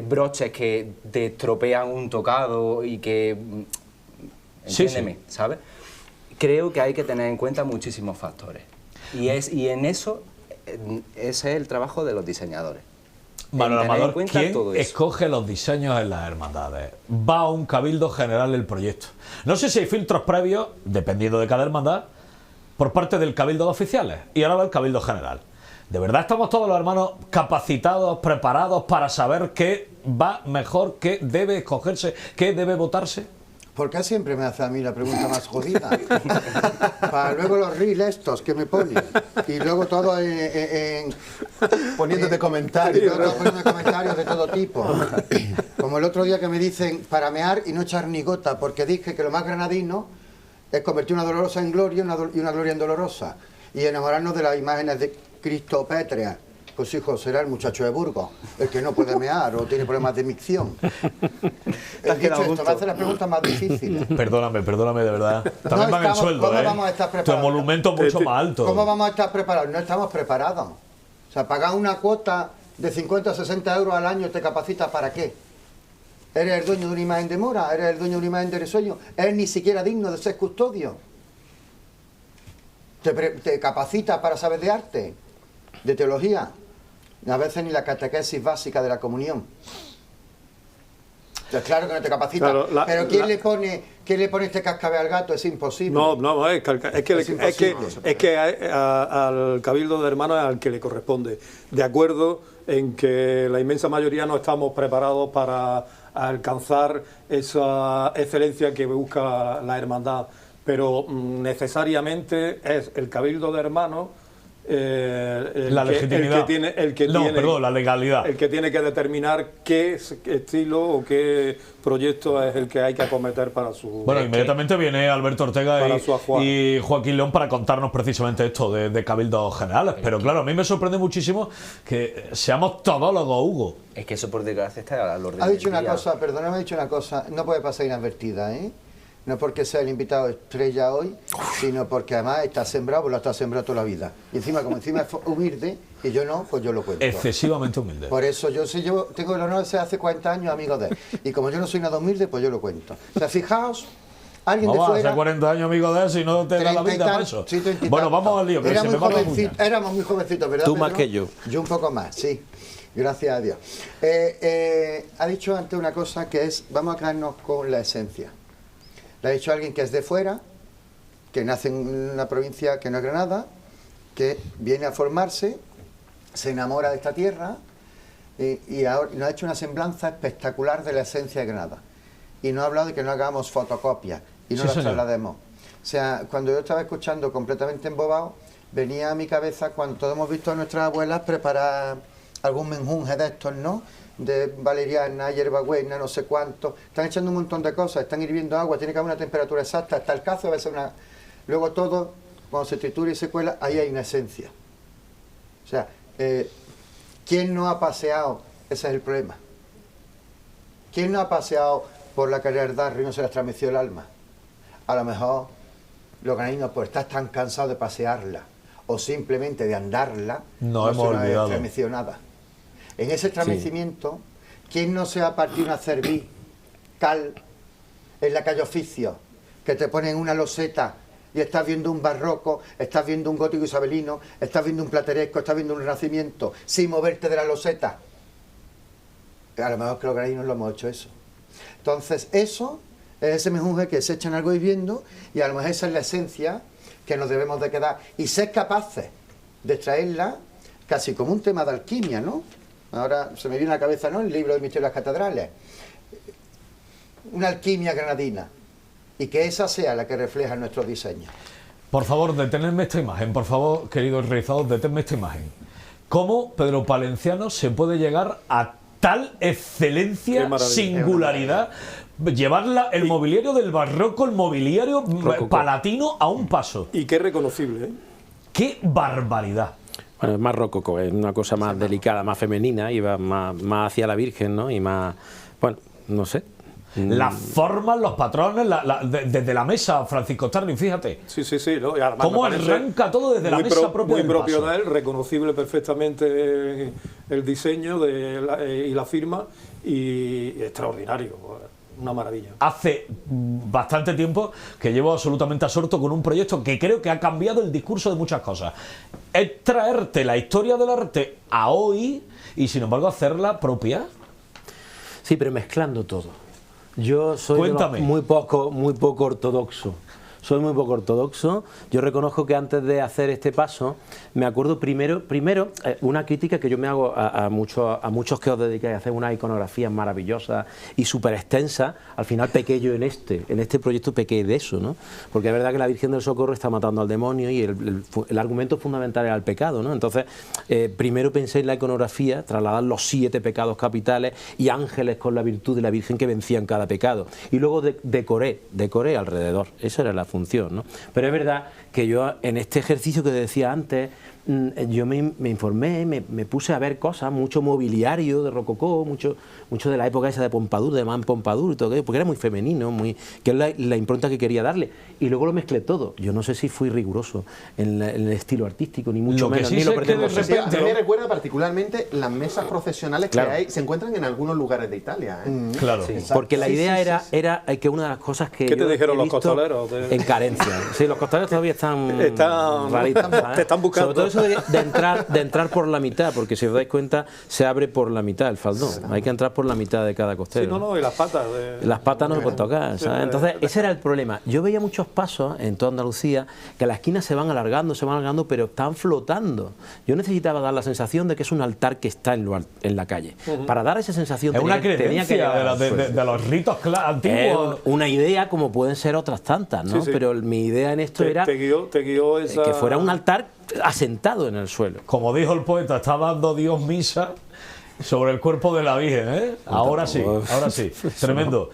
broches que te estropean un tocado y que... Entiéndeme, Sí. ¿sabes? Creo que hay que tener en cuenta muchísimos factores y en eso ese es el trabajo de los diseñadores. Manuel En tener en Amador, cuenta ¿quién todo eso. escoge los diseños en las hermandades? Va a un cabildo general el proyecto. No sé si hay filtros previos, dependiendo de cada hermandad, por parte del cabildo de oficiales. Y ahora va el cabildo general. ¿De verdad estamos todos los hermanos capacitados, preparados para saber qué va mejor, qué debe escogerse, qué debe votarse? ¿Por qué siempre me hace a mí la pregunta más jodida? Para luego los reels estos que me ponen. Y luego todo Poniéndote y comentarios. luego poniendo comentarios de todo tipo. Como el otro día que me dicen para mear y no echar ni gota, porque dije que lo más granadino es convertir una dolorosa en gloria y una gloria en dolorosa. Y enamorarnos de las imágenes de Cristo pétrea, Pues hijo, será el muchacho de Burgos, el que no puede mear o tiene problemas de micción. He dicho esto, me hace las preguntas más difíciles. Perdóname, de verdad. También van el sueldo, ¿cómo vamos a estar Tu preparados? emolumento es mucho más alto. ¿Cómo vamos a estar preparados? No estamos preparados. O sea, pagar una cuota de 50 o 60 euros al año te capacita ¿para qué? ¿Eres el dueño de una imagen de Mora? ¿Eres el dueño de una imagen de Risueño? ¿Eres ni siquiera digno de ser custodio? ¿Te capacita para saber de arte? ¿De teología? A veces ni la catequesis básica de la comunión. Entonces, claro que no te capacita. Claro, pero ¿quién le pone este cascabel al gato? Es imposible. No, es que al Cabildo de Hermanos es al que le corresponde. De acuerdo en que la inmensa mayoría no estamos preparados para alcanzar esa excelencia que busca la hermandad, pero necesariamente es el Cabildo de Hermanos la legitimidad. La legalidad. El que tiene que determinar qué estilo o qué proyecto es el que hay que acometer para su... Bueno, inmediatamente viene Alberto Ortega y Joaquín León para contarnos precisamente esto de cabildos generales. Pero claro, a mí me sorprende muchísimo que seamos todólogos, Hugo. Es que eso por desgracia está al orden del Ha dicho día. una cosa, perdóname, ha dicho una cosa, no puede pasar inadvertida, ¿eh? No porque sea el invitado estrella hoy, sino porque además está sembrado, pues lo está sembrado toda la vida. Y encima, como encima es humilde, y yo no, pues yo lo cuento. Excesivamente humilde. Por eso yo tengo el honor de ser hace 40 años amigo de él. Y como yo no soy nada humilde, pues yo lo cuento. O sea, fijaos, alguien de fuera... hace 40 años amigo de él, si no te da la vida para eso. Sí, bueno, vamos al lío, que se me va la muña. Éramos muy jovencitos, ¿verdad? Tú más que yo. Yo un poco más, sí. Gracias a Dios. Ha dicho antes una cosa que es, vamos a quedarnos con la esencia. Le ha dicho alguien que es de fuera, que nace en una provincia que no es Granada, que viene a formarse, se enamora de esta tierra y ahora nos ha hecho una semblanza espectacular de la esencia de Granada. Y nos ha hablado de que no hagamos fotocopias y no las traslademos. O sea, cuando yo estaba escuchando completamente embobado, venía a mi cabeza cuando todos hemos visto a nuestras abuelas preparar algún menjunje de estos, ¿no? De valeriana, hierbabuena, no sé cuánto, están echando un montón de cosas, están hirviendo agua, tiene que haber una temperatura exacta, hasta el cazo debe ser una... Luego todo, cuando se tritura y se cuela, ahí hay una esencia. O sea, ¿quién no ha paseado? Ese es el problema. ¿Quién no ha paseado por la calle del Darro y no se le estremeció el alma? A lo mejor los granadinos, por estar tan cansados de pasearla o simplemente de andarla, no hemos olvidado. No estremeció nada. En ese estremecimiento, ¿quién no se ha partido una cerviz cal en la calle Oficio, que te ponen una loseta y estás viendo un barroco, estás viendo un gótico isabelino, estás viendo un plateresco, estás viendo un renacimiento, sin moverte de la loseta? A lo mejor que los graninos lo hemos hecho eso. Entonces, eso es ese menjunje que se echan algo hirviendo y a lo mejor esa es la esencia que nos debemos de quedar y ser capaces de extraerla casi como un tema de alquimia, ¿no? Ahora se me viene a la cabeza, ¿no?, el libro de Misterio de las Catedrales. Una alquimia granadina. Y que esa sea la que refleja nuestros diseños. Por favor, detenedme esta imagen. Por favor, queridos realizados, detenme esta imagen. ¿Cómo, Pedro Palenciano, se puede llegar a tal excelencia, singularidad, llevar el mobiliario del barroco, el mobiliario palatino a un paso? Y qué reconocible, ¿eh? ¡Qué barbaridad! Bueno, es más rococó, es una cosa más delicada, más femenina y va más hacia la Virgen, ¿no? Y más, bueno, no sé. Las formas, los patrones, desde la mesa, Francisco Starling, fíjate. Sí. ¿no? Cómo arranca todo desde la mesa propia. Muy propio de él, reconocible perfectamente el diseño y la firma, y extraordinario. Una maravilla. Hace bastante tiempo que llevo absolutamente absorto con un proyecto que creo que ha cambiado el discurso de muchas cosas. Es traerte la historia del arte a hoy y sin embargo hacerla propia. Sí, pero mezclando todo. Yo soy muy poco ortodoxo. Soy muy poco ortodoxo. Yo reconozco que antes de hacer este paso, me acuerdo primero una crítica que yo me hago a muchos que os dedicáis a hacer unas iconografías maravillosas y súper extensas. Al final pequé yo en este proyecto pequé de eso, ¿no? Porque es verdad que la Virgen del Socorro está matando al demonio y el argumento fundamental era el pecado, ¿no? Entonces, primero pensé en la iconografía, trasladar los 7 pecados capitales y ángeles con la virtud de la Virgen que vencían cada pecado. Y luego decoré alrededor. Esa era la función, ¿no? Pero es verdad que yo en este ejercicio que decía antes yo me informé, me puse a ver cosas, mucho mobiliario de rococó, mucho de la época esa de Pompadour, de Man Pompadour y todo aquello, porque era muy femenino, que es la impronta que quería darle. Y luego lo mezclé todo. Yo no sé si fui riguroso en el estilo artístico, ni mucho menos, ni lo pretendo ser. Sí, a mí me recuerda particularmente las mesas procesionales que hay, se encuentran en algunos lugares de Italia. Claro. Sí, porque la idea era que una de las cosas que ¿Qué te dijeron los costaleros? En carencia. Sí, los costaleros todavía están raritos, ¿sabes? Te están buscando. Sobre todo eso de entrar por la mitad, porque si os dais cuenta, se abre por la mitad el faldón. Hay que entrar por la mitad de cada costero. Sí, no, y las patas. Las patas no se pueden tocar, ¿sabes? Entonces, ese era el problema. Yo veía muchos pasos en toda Andalucía que las esquinas se van alargando, pero están flotando. Yo necesitaba dar la sensación de que es un altar que está en la calle. Para dar esa sensación es una tenía que llegar de los ritos antiguos. Una idea como pueden ser otras tantas, ¿no? Sí. Pero mi idea en esto era te guió esa... que fuera un altar asentado en el suelo. Como dijo el poeta, está dando Dios misa sobre el cuerpo de la Virgen, ¿eh? Ahora sí. Tremendo.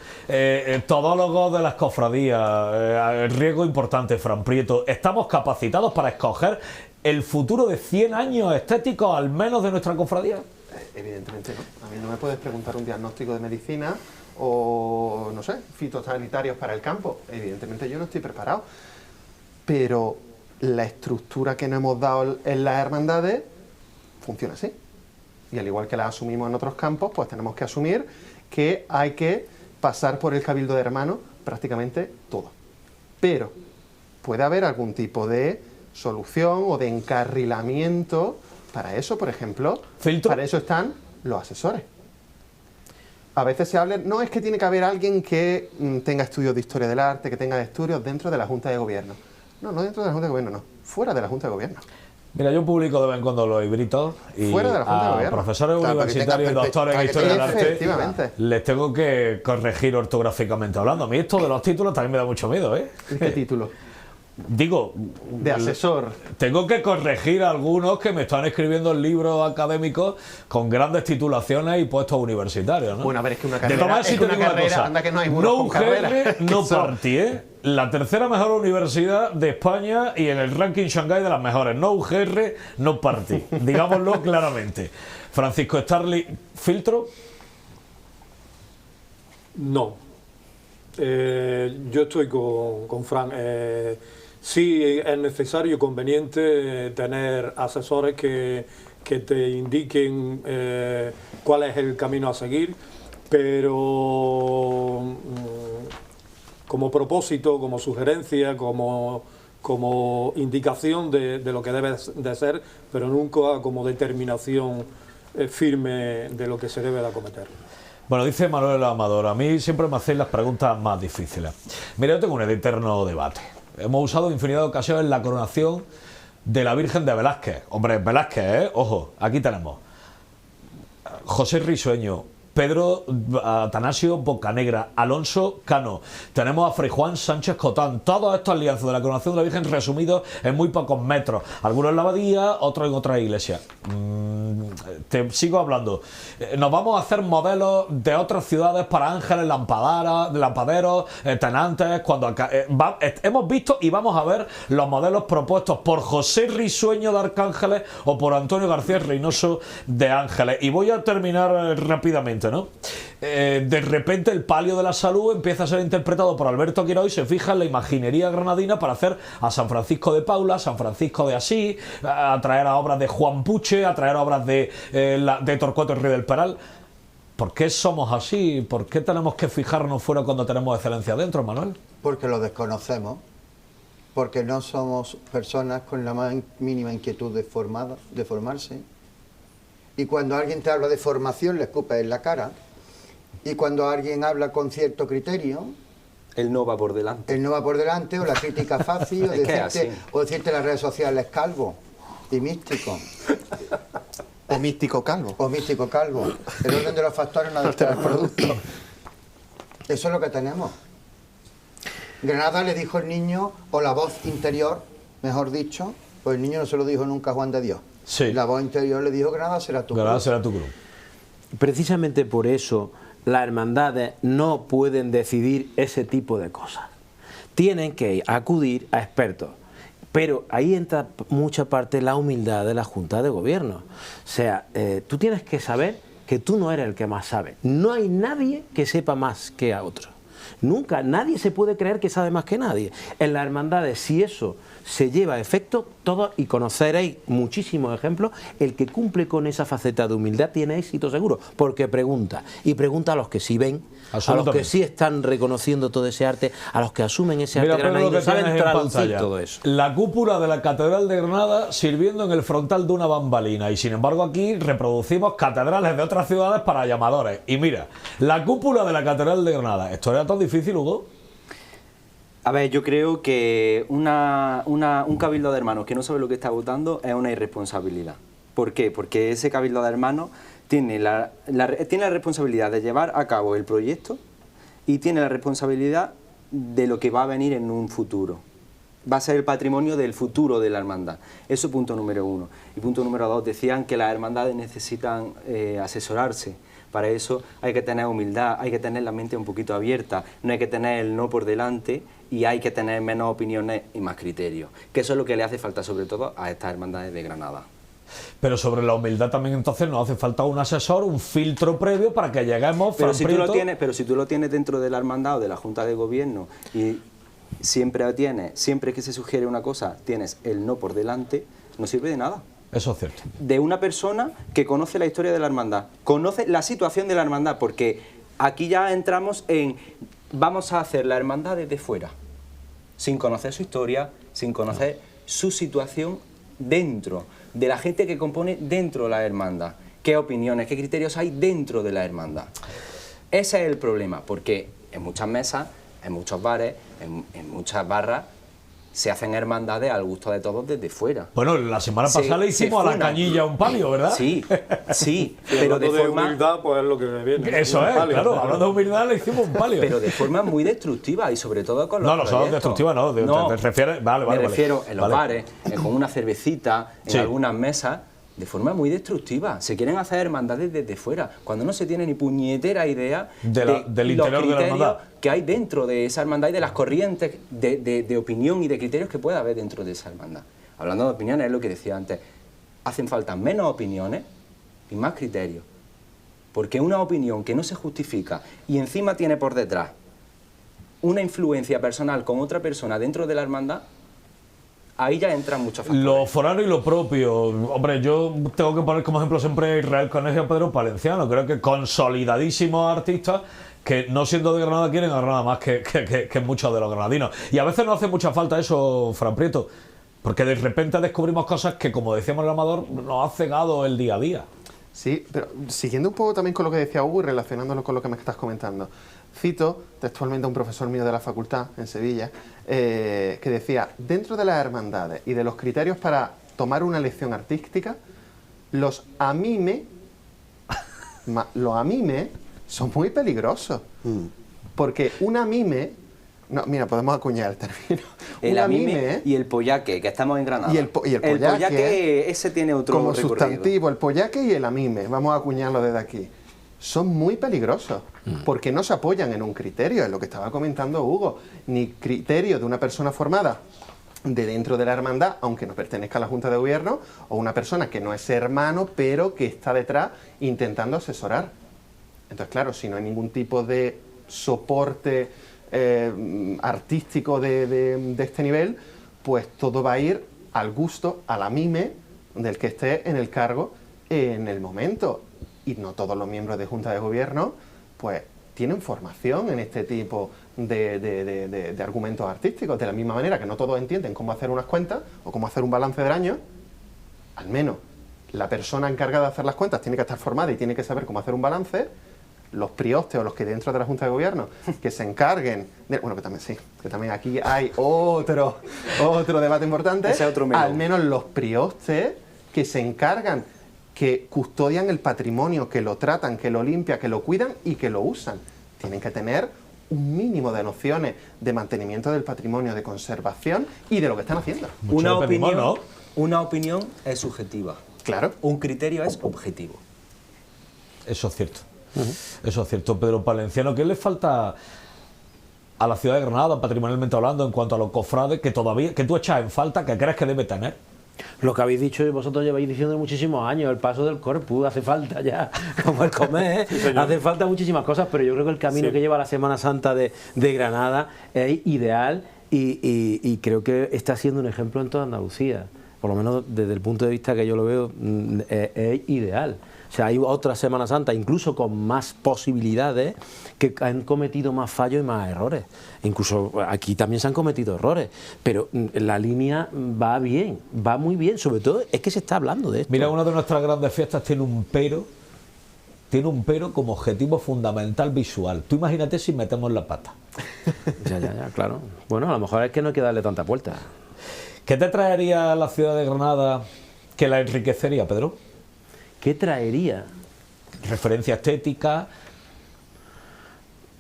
Todólogos de las cofradías, el riesgo importante, Fran Prieto. ¿Estamos capacitados para escoger el futuro de 100 años estéticos, al menos de nuestra cofradía? Evidentemente no. A mí no me puedes preguntar un diagnóstico de medicina o, no sé, fitosanitarios para el campo. Evidentemente yo no estoy preparado. Pero la estructura que nos hemos dado en las hermandades funciona así. Y al igual que la asumimos en otros campos, pues tenemos que asumir que hay que pasar por el cabildo de hermanos prácticamente todo. Pero puede haber algún tipo de solución o de encarrilamiento para eso, por ejemplo. ¿Filtro? Para eso están los asesores. A veces se habla, no, es que tiene que haber alguien que tenga estudios de historia del arte, que tenga estudios dentro de la Junta de Gobierno. No dentro de la Junta de Gobierno, no, fuera de la Junta de Gobierno. Mira, yo publico de vez en cuando los libritos y fuera de la Junta de a Gobierno. Profesores universitarios y doctores en historia del arte les tengo que corregir ortográficamente hablando. A mí esto de los títulos también me da mucho miedo, ¿eh? ¿Qué título? Digo, de asesor. Tengo que corregir a algunos que me están escribiendo libros académicos con grandes titulaciones y puestos universitarios, ¿no? Bueno, a ver, es que una De todas maneras, carrera, sí te digo una cosa, anda que no hay no con carrera. no Party, ¿eh? La tercera mejor universidad de España y en el ranking Shanghái de las mejores. No UGR, no Party. Digámoslo claramente. Francisco Starling, ¿filtro? No. Yo estoy con Fran. Sí es necesario y conveniente tener asesores que te indiquen cuál es el camino a seguir, pero como propósito, como sugerencia, como indicación de lo que debe de ser, pero nunca como determinación firme de lo que se debe de acometer. Bueno, dice Manuel Amador, a mí siempre me hacéis las preguntas más difíciles. Mira, yo tengo un eterno debate. Hemos usado en infinidad de ocasiones la coronación de la Virgen de Velázquez. Hombre, Velázquez, ¿eh? Ojo, aquí tenemos José Risueño, Pedro Atanasio Bocanegra, Alonso Cano. Tenemos a Fray Juan Sánchez Cotán. Todos estos lienzos de la coronación de la Virgen resumidos en muy pocos metros. Algunos en la abadía, otros en otras iglesias. Te sigo hablando. Nos vamos a hacer modelos de otras ciudades para ángeles, lampaderos, tenantes. Cuando hemos visto y vamos a ver los modelos propuestos por José Risueño de Arcángeles o por Antonio García Reynoso de Ángeles. Y voy a terminar rápidamente, ¿no? De repente el palio de la salud empieza a ser interpretado por Alberto Quirós y se fija en la imaginería granadina para hacer a San Francisco de Paula, San Francisco de Asís, a traer a obras de Juan Puche, a traer a obras de Torcuato Rey del Peral. ¿Por qué somos así? ¿Por qué tenemos que fijarnos fuera cuando tenemos excelencia dentro, Manuel? Porque lo desconocemos, porque no somos personas con la más mínima inquietud de formarse. Y cuando alguien te habla de formación, le escupes en la cara. Y cuando alguien habla con cierto criterio, él no va por delante. Él no va por delante, o la crítica fácil, o decirte en las redes sociales calvo y místico. O místico calvo. O místico calvo. El orden de los factores no altera el producto. Eso es lo que tenemos. Granada le dijo el niño, o la voz interior, mejor dicho, pues el niño no se lo dijo nunca a Juan de Dios. Sí. La voz interior le dijo, Granada será tu cruz. Granada será tu cruz. Precisamente por eso las hermandades no pueden decidir ese tipo de cosas. Tienen que acudir a expertos. Pero ahí entra mucha parte la humildad de la Junta de Gobierno. O sea, tú tienes que saber que tú no eres el que más sabe. No hay nadie que sepa más que a otro. Nunca, nadie se puede creer que sabe más que nadie. En las hermandades, si eso se lleva a efecto, todos, y conoceréis muchísimos ejemplos, el que cumple con esa faceta de humildad tiene éxito seguro, porque pregunta, y pregunta a los que sí ven, a los que sí están reconociendo todo ese arte, a los que asumen ese arte granadino, saben traducir todo eso. La cúpula de la Catedral de Granada sirviendo en el frontal de una bambalina, y sin embargo aquí reproducimos catedrales de otras ciudades para llamadores. Y mira, la cúpula de la Catedral de Granada, ¿esto era tan difícil, Hugo? A ver, yo creo que un cabildo de hermanos que no sabe lo que está votando es una irresponsabilidad. ¿Por qué? Porque ese cabildo de hermanos tiene la responsabilidad de llevar a cabo el proyecto y tiene la responsabilidad de lo que va a venir en un futuro. Va a ser el patrimonio del futuro de la hermandad. Eso es punto número 1. Y punto número 2, decían que las hermandades necesitan asesorarse. Para eso hay que tener humildad, hay que tener la mente un poquito abierta, no hay que tener el no por delante y hay que tener menos opiniones y más criterios. Que eso es lo que le hace falta sobre todo a estas hermandades de Granada. Pero sobre la humildad también entonces nos hace falta un asesor, un filtro previo para que lleguemos... Pero si tú lo tienes dentro de la hermandad o de la Junta de Gobierno y siempre que se sugiere una cosa, tienes el no por delante, no sirve de nada. Eso es cierto. De una persona que conoce la historia de la hermandad, conoce la situación de la hermandad, porque aquí ya entramos en... Vamos a hacer la hermandad desde fuera, sin conocer su historia, sin conocer su situación dentro, de la gente que compone dentro de la hermandad. ¿Qué opiniones, qué criterios hay dentro de la hermandad? Ese es el problema, porque en muchas mesas, en muchos bares, en muchas barras, se hacen hermandades al gusto de todos desde fuera. Bueno, la semana pasada le hicimos a la Cañilla un palio, ¿verdad? Sí, sí, pero de forma... humildad, pues es lo que viene. Eso es, claro, hablando de humildad le hicimos un palio. Pero de forma muy destructiva y sobre todo con los proyectos. No, son destructivas, no, te refieres... Vale, me refiero en los bares, con una cervecita, en algunas mesas, de forma muy destructiva. Se quieren hacer hermandades desde fuera, cuando no se tiene ni puñetera idea del interior de la hermandad que hay dentro de esa hermandad y de las corrientes de opinión y de criterios que puede haber dentro de esa hermandad. Hablando de opiniones, es lo que decía antes, hacen falta menos opiniones y más criterios. Porque una opinión que no se justifica y encima tiene por detrás una influencia personal con otra persona dentro de la hermandad, ahí ya entran muchos factores. Lo forano y lo propio. Hombre, yo tengo que poner como ejemplo siempre a Israel Conejo y a Pedro Palenciano. Creo que consolidadísimos artistas que no siendo de Granada quieren a Granada más que muchos de los granadinos. Y a veces no hace mucha falta eso, Fran Prieto, porque de repente descubrimos cosas que, como decíamos el Amador, nos ha cegado el día a día. Sí, pero siguiendo un poco también con lo que decía Hugo y relacionándolo con lo que me estás comentando, cito textualmente a un profesor mío de la facultad en Sevilla que decía, dentro de las hermandades y de los criterios para tomar una lección artística, los amime son muy peligrosos, porque un amime, no, mira, podemos acuñar el término. El amime y el pollaque, que estamos en Granada. Y el pollaque, ese tiene otro como recorrido. Sustantivo, el pollaque y el amime, vamos a acuñarlo desde aquí. Son muy peligrosos, porque no se apoyan en un criterio, es lo que estaba comentando Hugo, ni criterio de una persona formada de dentro de la hermandad, aunque no pertenezca a la Junta de Gobierno, o una persona que no es hermano, pero que está detrás intentando asesorar. Entonces, claro, si no hay ningún tipo de soporte artístico de este nivel, pues todo va a ir al gusto, a la mime del que esté en el cargo en el momento. Y no todos los miembros de Junta de Gobierno pues tienen formación en este tipo de argumentos artísticos, de la misma manera que no todos entienden cómo hacer unas cuentas o cómo hacer un balance del año. Al menos la persona encargada de hacer las cuentas tiene que estar formada y tiene que saber cómo hacer un balance. Los priostes o los que dentro de la Junta de Gobierno que se encarguen de, bueno, que también sí, que también aquí hay otro debate importante. Ese otro melón. Al menos los priostes que se encargan, que custodian el patrimonio, que lo tratan, que lo limpian, que lo cuidan y que lo usan, tienen que tener un mínimo de nociones de mantenimiento del patrimonio, de conservación y de lo que están haciendo. Una opinión es subjetiva. Claro. Un criterio es objetivo. Eso es cierto. Eso es cierto, Pedro Palenciano. ¿Qué le falta a la ciudad de Granada, patrimonialmente hablando, en cuanto a los cofrades, que todavía, que tú echas en falta, que crees que debe tener? Lo que habéis dicho y vosotros lleváis diciendo muchísimos años, el paso del Corpus, hace falta ya, como el comer, hace falta muchísimas cosas, pero yo creo que el camino que lleva la Semana Santa de Granada es ideal y creo que está siendo un ejemplo en toda Andalucía, por lo menos desde el punto de vista que yo lo veo, es ideal. O sea, hay otras Semana Santa, incluso con más posibilidades, que han cometido más fallos y más errores. Incluso aquí también se han cometido errores, pero la línea va bien, va muy bien. Sobre todo es que se está hablando de esto. Mira, una de nuestras grandes fiestas tiene un pero como objetivo fundamental visual. Tú imagínate si metemos la pata. Ya, claro. Bueno, a lo mejor es que no hay que darle tanta vuelta. ¿Qué te traería la ciudad de Granada que la enriquecería, Pedro? ¿Qué traería? Referencia estética.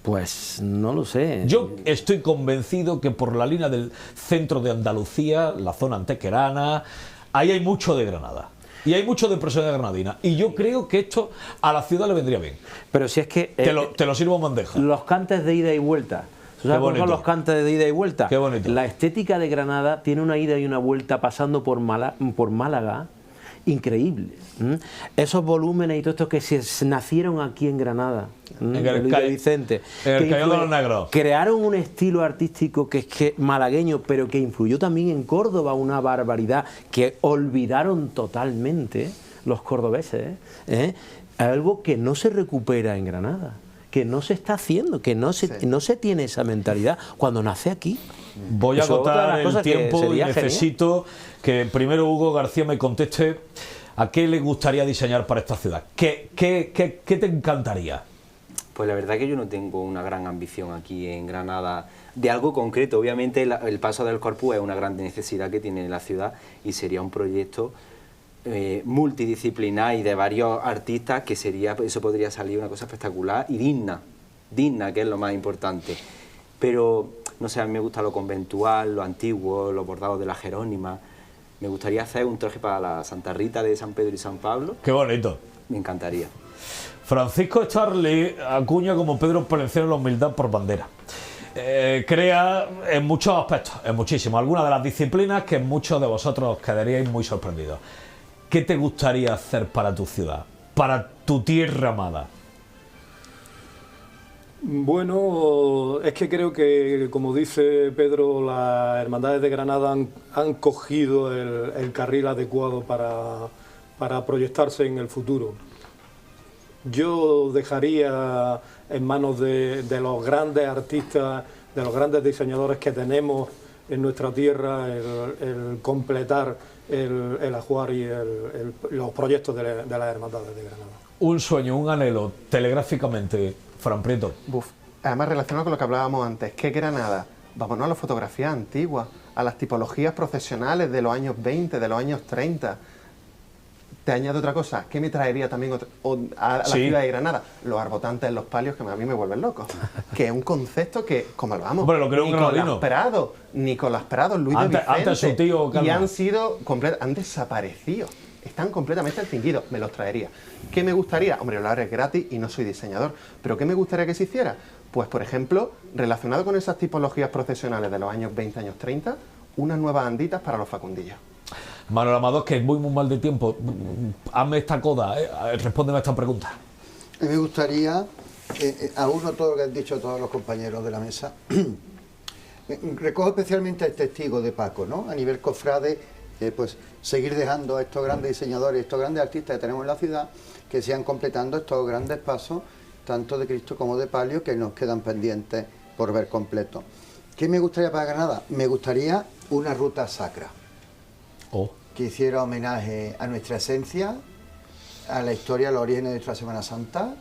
Pues no lo sé. Yo estoy convencido que por la línea del centro de Andalucía, la zona antequerana, ahí hay mucho de Granada. Y hay mucho de personalidad granadina. Y yo creo que esto a la ciudad le vendría bien. Pero si es que... te lo sirvo en bandeja. Los cantes de ida y vuelta. ¿Sabes cuáles son los cantes de ida y vuelta? Qué bonito. La estética de Granada tiene una ida y una vuelta pasando por Málaga, increíble. Esos volúmenes y todo esto que se nacieron aquí en Granada, en el Vicente, en el Cañón de los Negros, crearon un estilo artístico que es que malagueño, pero que influyó también en Córdoba una barbaridad que olvidaron totalmente los cordobeses, algo que no se recupera en Granada, que no se está haciendo, que no se tiene esa mentalidad cuando nace aquí. Voy a agotar el tiempo y necesito que primero Hugo García me conteste a qué le gustaría diseñar para esta ciudad. ¿Qué te encantaría? Pues la verdad que yo no tengo una gran ambición aquí en Granada de algo concreto. Obviamente el paso del Corpus es una gran necesidad que tiene la ciudad y sería un proyecto multidisciplinar y de varios artistas que eso podría salir una cosa espectacular y digna, que es lo más importante. Pero, no sé, a mí me gusta lo conventual, lo antiguo, los bordados de la Jerónima. Me gustaría hacer un traje para la Santa Rita de San Pedro y San Pablo. ¡Qué bonito! Me encantaría. Francisco Charlie acuña como Pedro Palenciano la humildad por bandera. Crea en muchos aspectos, en muchísimos, algunas de las disciplinas que muchos de vosotros quedaríais muy sorprendidos. ¿Qué te gustaría hacer para tu ciudad, para tu tierra amada? Bueno, es que creo que, como dice Pedro, las hermandades de Granada han cogido el carril adecuado para proyectarse en el futuro. Yo dejaría en manos de los grandes artistas, de los grandes diseñadores que tenemos en nuestra tierra, el completar el ajuar y los proyectos de las hermandades de Granada. Un sueño, un anhelo, telegráficamente, Fran Prieto. Además, relacionado con lo que hablábamos antes, ¿qué Granada? Vámonos a las fotografías antiguas, a las tipologías procesionales de los años 20, de los años 30. Te añado otra cosa, ¿qué me traería también a la ciudad de Granada? Los arbotantes en los palios, que a mí me vuelven loco. Que es un concepto que, como hablamos, bueno, lo creo Nicolás Prado, Luis de Vicente, antes su tío, y han desaparecido. Están completamente extinguidos, me los traería. ¿Qué me gustaría? Hombre, lo haré gratis y no soy diseñador, pero ¿qué me gustaría que se hiciera? Pues, por ejemplo, relacionado con esas tipologías procesionales de los años 20, años 30, unas nuevas anditas para los facundillos. Manuel Amador, que voy muy mal de tiempo, hazme esta coda, respóndeme a esta pregunta. Me gustaría, aúno todo lo que han dicho todos los compañeros de la mesa, recojo especialmente el testigo de Paco, ¿no? A nivel cofrade, pues seguir dejando a estos grandes diseñadores, estos grandes artistas que tenemos en la ciudad, que sigan completando estos grandes pasos, tanto de Cristo como de palio, que nos quedan pendientes por ver completo. ¿Qué me gustaría para Granada? Me gustaría una ruta sacra, que hiciera homenaje a nuestra esencia, a la historia, a los orígenes de nuestra Semana Santa,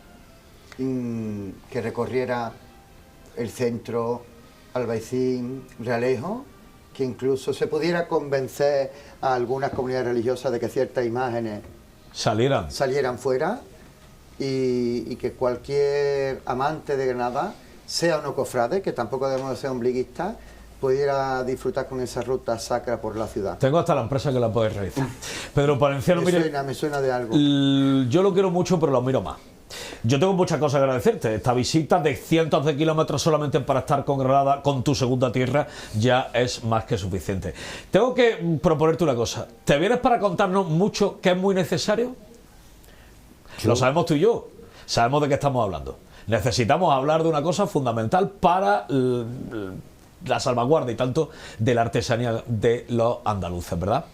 que recorriera el centro, Albaicín, Realejo, que incluso se pudiera convencer a algunas comunidades religiosas de que ciertas imágenes salieran fuera y que cualquier amante de Granada, sea o no cofrade, que tampoco debemos de ser ombliguistas, pudiera disfrutar con esa ruta sacra por la ciudad. Tengo hasta la empresa que la puede realizar. Pedro Palenciano, me suena de algo. Yo lo quiero mucho, pero lo admiro más. Yo tengo muchas cosas que agradecerte. Esta visita de cientos de kilómetros solamente para estar con Granada, con tu segunda tierra, ya es más que suficiente. Tengo que proponerte una cosa. ¿Te vienes para contarnos mucho que es muy necesario? Lo sabemos tú y yo. Sabemos de qué estamos hablando. Necesitamos hablar de una cosa fundamental para la salvaguardia y tanto de la artesanía de los andaluces, ¿verdad?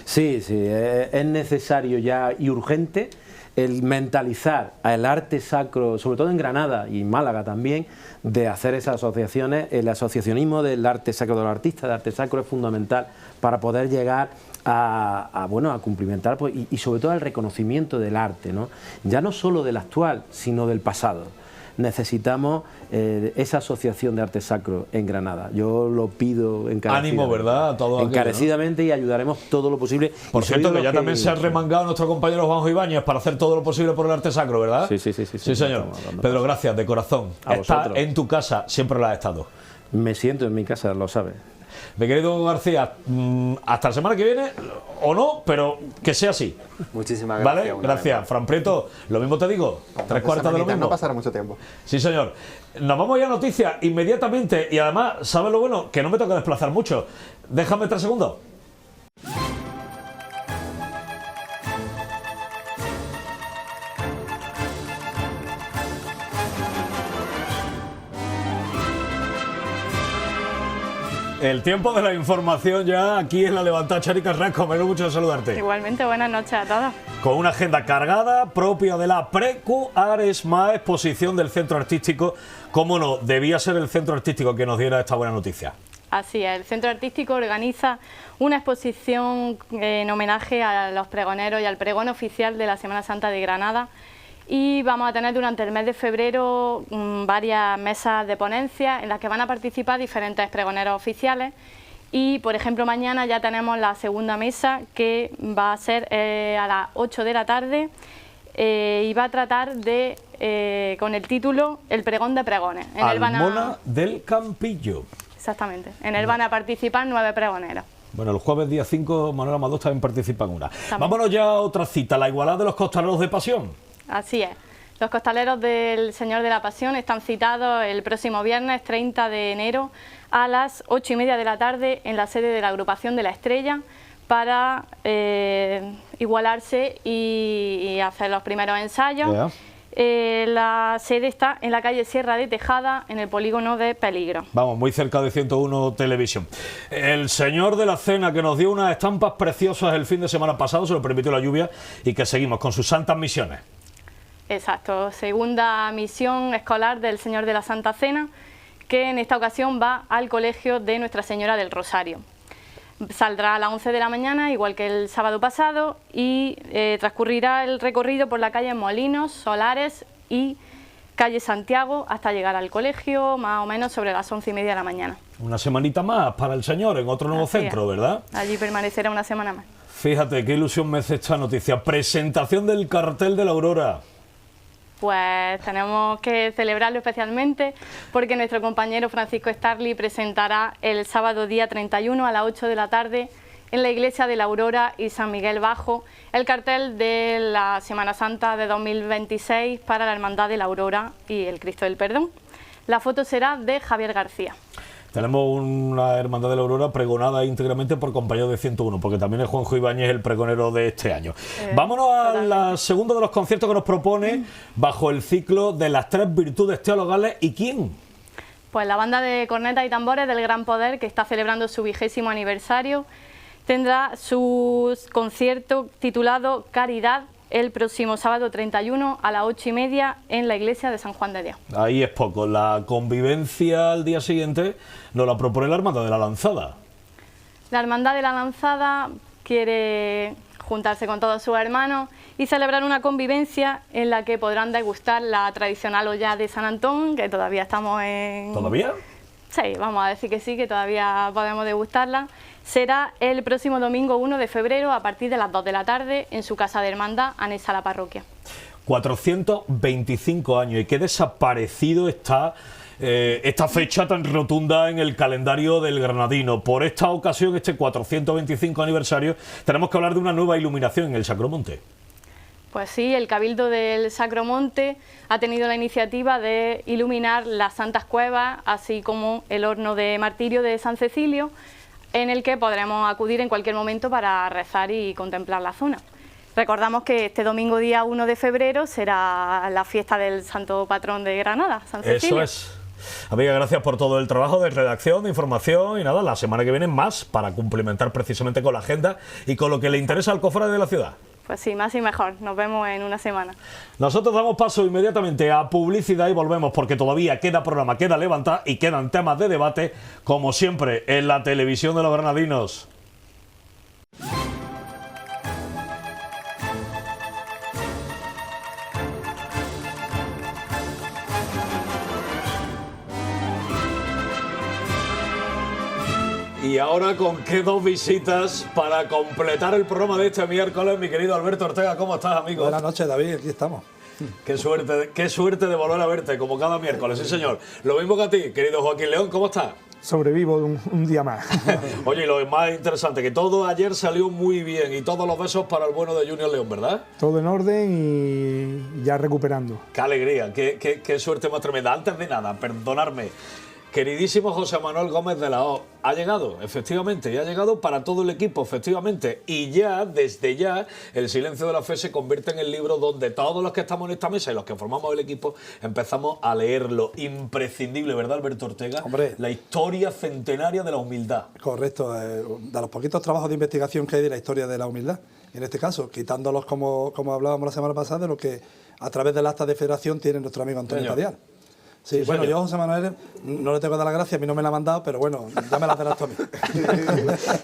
Sí, es necesario ya y urgente el mentalizar al arte sacro, sobre todo en Granada y en Málaga también, de hacer esas asociaciones. El asociacionismo del arte sacro, de los artistas de arte sacro, es fundamental para poder llegar a cumplimentar pues, y sobre todo al reconocimiento del arte, ¿no? Ya no solo del actual, sino del pasado. Necesitamos esa asociación de arte sacro en Granada. Yo lo pido encarecidamente. Ánimo, ¿verdad? Todo encarecidamente, ¿no? Y ayudaremos todo lo posible. Por cierto, que ya también se ha remangado nuestro compañero Juanjo Ibáñez para hacer todo lo posible por el arte sacro, ¿verdad? Sí, señor. Pedro, gracias, de corazón. Está en tu casa, siempre lo has estado. Me siento en mi casa, lo sabes. Mi querido García, hasta la semana que viene, o no, pero que sea así. Muchísimas gracias. ¿Vale? Gracias. Fran Prieto, lo mismo te digo, 3/4 de lo mismo. No pasará mucho tiempo. Sí, señor. Nos vamos ya a noticias inmediatamente y además, ¿sabes lo bueno? Que no me toca desplazar mucho. Déjame 3 segundos. El tiempo de la información ya aquí en la Levantada. Chari Carrasco, me alegro mucho de saludarte. Igualmente, buenas noches a todos. Con una agenda cargada propia de la Precu-Aresma, exposición del Centro Artístico. Cómo no, debía ser el Centro Artístico que nos diera esta buena noticia. Así es, el Centro Artístico organiza una exposición en homenaje a los pregoneros y al pregón oficial de la Semana Santa de Granada. Y vamos a tener durante el mes de febrero varias mesas de ponencia en las que van a participar diferentes pregoneros oficiales. Y, por ejemplo, mañana ya tenemos la segunda mesa, que va a ser a las 8 de la tarde y va a tratar de, con el título, El pregón de pregones. Almona del Campillo. Exactamente. En él van a participar 9 pregoneros. Bueno, el jueves día 5, Manuel Amador también participa en una. Vámonos ya a otra cita, la Igualada de los Costaleros de Pasión. Así es. Los costaleros del Señor de la Pasión están citados el próximo viernes 30 de enero a las 8:30 de la tarde en la sede de la Agrupación de la Estrella para igualarse y hacer los primeros ensayos. La sede está en la calle Sierra de Tejada, en el polígono de Peligro. Vamos, muy cerca de 101 Televisión. El Señor de la Cena, que nos dio unas estampas preciosas el fin de semana pasado, se lo permitió la lluvia, y que seguimos con sus santas misiones. Exacto, segunda misión escolar del Señor de la Santa Cena, que en esta ocasión va al colegio de Nuestra Señora del Rosario. Saldrá a las 11 de la mañana, igual que el sábado pasado, y transcurrirá el recorrido por la calle Molinos, Solares y calle Santiago hasta llegar al colegio, más o menos sobre las 11:30 de la mañana. Una semanita más para el Señor en otro nuevo centro, ¿verdad? Allí permanecerá una semana más. Fíjate, qué ilusión me hace esta noticia. Presentación del cartel de la Aurora. Pues tenemos que celebrarlo especialmente porque nuestro compañero Francisco Starli presentará el sábado día 31 a las 8 de la tarde en la Iglesia de la Aurora y San Miguel Bajo el cartel de la Semana Santa de 2026 para la Hermandad de la Aurora y el Cristo del Perdón. La foto será de Javier García. Tenemos una Hermandad de la Aurora pregonada íntegramente por compañeros de 101, porque también es Juanjo Ibáñez el pregonero de este año. Vámonos a la segunda de los conciertos que nos propone bajo el ciclo de las 3 virtudes teologales. ¿Y quién? Pues la banda de cornetas y tambores del Gran Poder, que está celebrando su 20º aniversario, tendrá su concierto titulado Caridad el próximo sábado 31 a las 8:30 en la iglesia de San Juan de Dios. Ahí es poco. La convivencia al día siguiente nos la propone la Hermandad de la Lanzada. La Hermandad de la Lanzada quiere juntarse con todos sus hermanos y celebrar una convivencia en la que podrán degustar la tradicional olla de San Antón, que todavía estamos en... ¿Todavía? Sí, vamos a decir que sí, que todavía podemos degustarla. Será el próximo domingo 1 de febrero a partir de las 2 de la tarde en su casa de hermandad anexa a la parroquia. 425 años y qué desaparecido está esta fecha tan rotunda en el calendario del granadino. Por esta ocasión, este 425 aniversario, tenemos que hablar de una nueva iluminación en el Sacromonte. Pues sí, el Cabildo del Sacro Monte ha tenido la iniciativa de iluminar las Santas Cuevas, así como el horno de martirio de San Cecilio, en el que podremos acudir en cualquier momento para rezar y contemplar la zona. Recordamos que este domingo día 1 de febrero será la fiesta del santo patrón de Granada, San Cecilio. Eso es. Amiga, gracias por todo el trabajo de redacción, de información y nada, la semana que viene más para cumplimentar precisamente con la agenda y con lo que le interesa al cofrade de la ciudad. Pues sí, más y mejor. Nos vemos en una semana. Nosotros damos paso inmediatamente a publicidad y volvemos porque todavía queda programa, queda levantar y quedan temas de debate, como siempre, en la televisión de los granadinos. Y ahora con qué dos visitas para completar el programa de este miércoles, mi querido Alberto Ortega. ¿Cómo estás, amigo? Buenas noches, David, aquí estamos. Qué suerte de volver a verte, como cada miércoles, sí señor. Lo mismo que a ti, querido Joaquín León, ¿cómo estás? Sobrevivo un día más. Oye, y lo más interesante, que todo ayer salió muy bien y todos los besos para el bueno de Junior León, ¿verdad? Todo en orden y ya recuperando. Qué alegría, qué suerte más tremenda. Antes de nada, perdonadme. Queridísimo José Manuel Gómez de la O, ha llegado, efectivamente, y ha llegado para todo el equipo, efectivamente, y ya, desde ya, el Silencio de la Fe se convierte en el libro donde todos los que estamos en esta mesa y los que formamos el equipo empezamos a leerlo. Imprescindible, ¿verdad, Alberto Ortega? Hombre. La historia centenaria de la humildad. Correcto, de los poquitos trabajos de investigación que hay de la historia de la humildad, en este caso, quitándolos como hablábamos la semana pasada, de lo que a través del acta de federación tiene nuestro amigo Antonio Tadial. Sí, bueno, yo a José Manuel no le tengo que dar las gracias, a mí no me la ha mandado, pero bueno, ya me la darás tú a mí.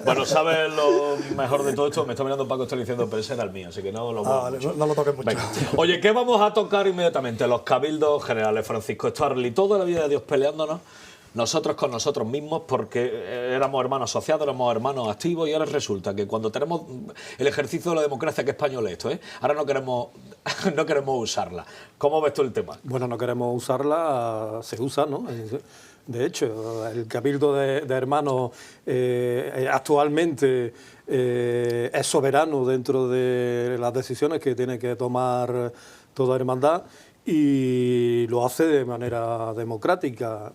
Bueno, ¿sabes lo mejor de todo esto? Me está mirando Paco, estoy diciendo, pero ese era el mío, así que no lo no lo toques mucho. Venga. Oye, ¿qué vamos a tocar inmediatamente? Los cabildos generales, Francisco Starli, toda la vida de Dios peleándonos, nosotros con nosotros mismos, porque éramos hermanos asociados, éramos hermanos activos, y ahora resulta que cuando tenemos el ejercicio de la democracia, que español es esto, ahora no queremos usarla. ¿Cómo ves tú el tema? Bueno, no queremos usarla, se usa, ¿no? De hecho, el Cabildo de Hermanos actualmente es soberano dentro de las decisiones que tiene que tomar toda hermandad, y lo hace de manera democrática.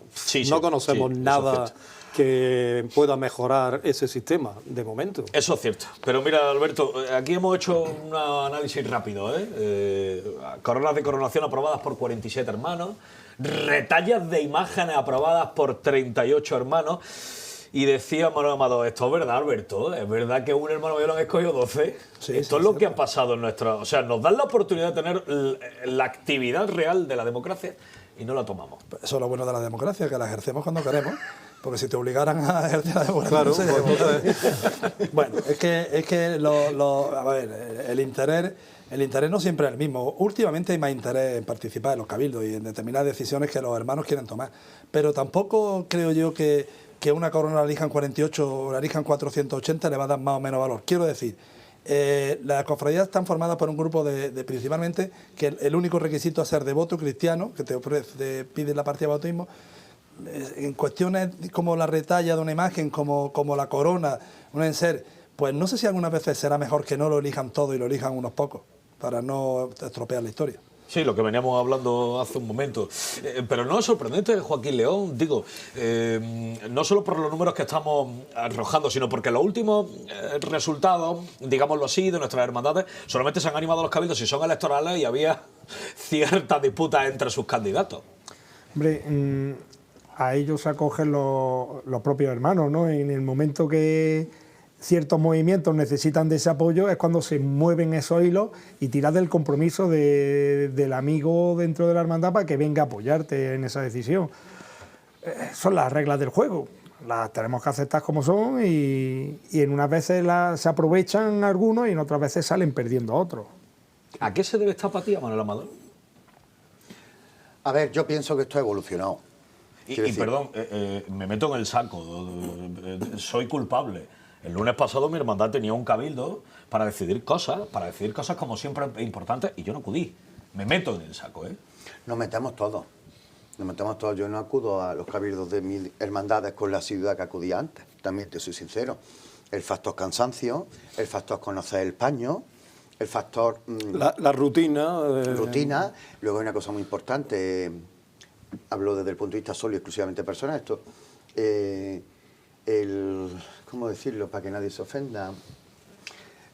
No conocemos nada que pueda mejorar ese sistema, de momento. Eso es cierto. Pero mira, Alberto, aquí hemos hecho un análisis rápido. Coronas de coronación aprobadas por 47 hermanos, retallas de imágenes aprobadas por 38 hermanos. Y decía Manuel Amado, esto es verdad, Alberto, es verdad que un hermano mayor lo han escogido 12. Sí, esto es lo que ha pasado en nuestra... O sea, nos dan la oportunidad de tener la actividad real de la democracia y no la tomamos. Eso es lo bueno de la democracia, que la ejercemos cuando queremos, porque si te obligaran a ejercer la democracia... Claro, no sería democracia. Bueno, es que a ver, el interés no siempre es el mismo. Últimamente hay más interés en participar en los cabildos y en determinadas decisiones que los hermanos quieren tomar. Pero tampoco creo yo que una corona la elijan 48 o la elijan 480 le va a dar más o menos valor. Quiero decir, las cofradías están formadas por un grupo de principalmente que el único requisito es ser devoto cristiano, que te pide la partida de bautismo. En cuestiones como la retalla de una imagen, como la corona, un enser, pues no sé si algunas veces será mejor que no lo elijan todo y lo elijan unos pocos, para no estropear la historia. Sí, lo que veníamos hablando hace un momento. Pero no es sorprendente, Joaquín León, digo, no solo por los números que estamos arrojando, sino porque los últimos resultados, digámoslo así, de nuestras hermandades, solamente se han animado los cabildos si son electorales y había ciertas disputas entre sus candidatos. Hombre, a ellos se acogen los propios hermanos, ¿no? En el momento que ciertos movimientos necesitan de ese apoyo es cuando se mueven esos hilos y tiras del compromiso del amigo dentro de la hermandad para que venga a apoyarte en esa decisión. Son las reglas del juego, las tenemos que aceptar como son y en unas veces se aprovechan algunos y en otras veces salen perdiendo otros. ¿A qué se debe esta apatía, Manuel Amador? A ver, yo pienso que esto ha evolucionado. Y perdón, me meto en el saco, soy culpable. El lunes pasado mi hermandad tenía un cabildo para decidir cosas como siempre importantes, y yo no acudí. Me meto en el saco, ¿eh? Nos metemos todos. Yo no acudo a los cabildos de mis hermandades con la asiduidad que acudía antes, también te soy sincero. El factor cansancio, el factor conocer el paño, el factor La rutina. rutina. Luego hay una cosa muy importante, hablo desde el punto de vista solo y exclusivamente personal, esto, ¿cómo decirlo para que nadie se ofenda?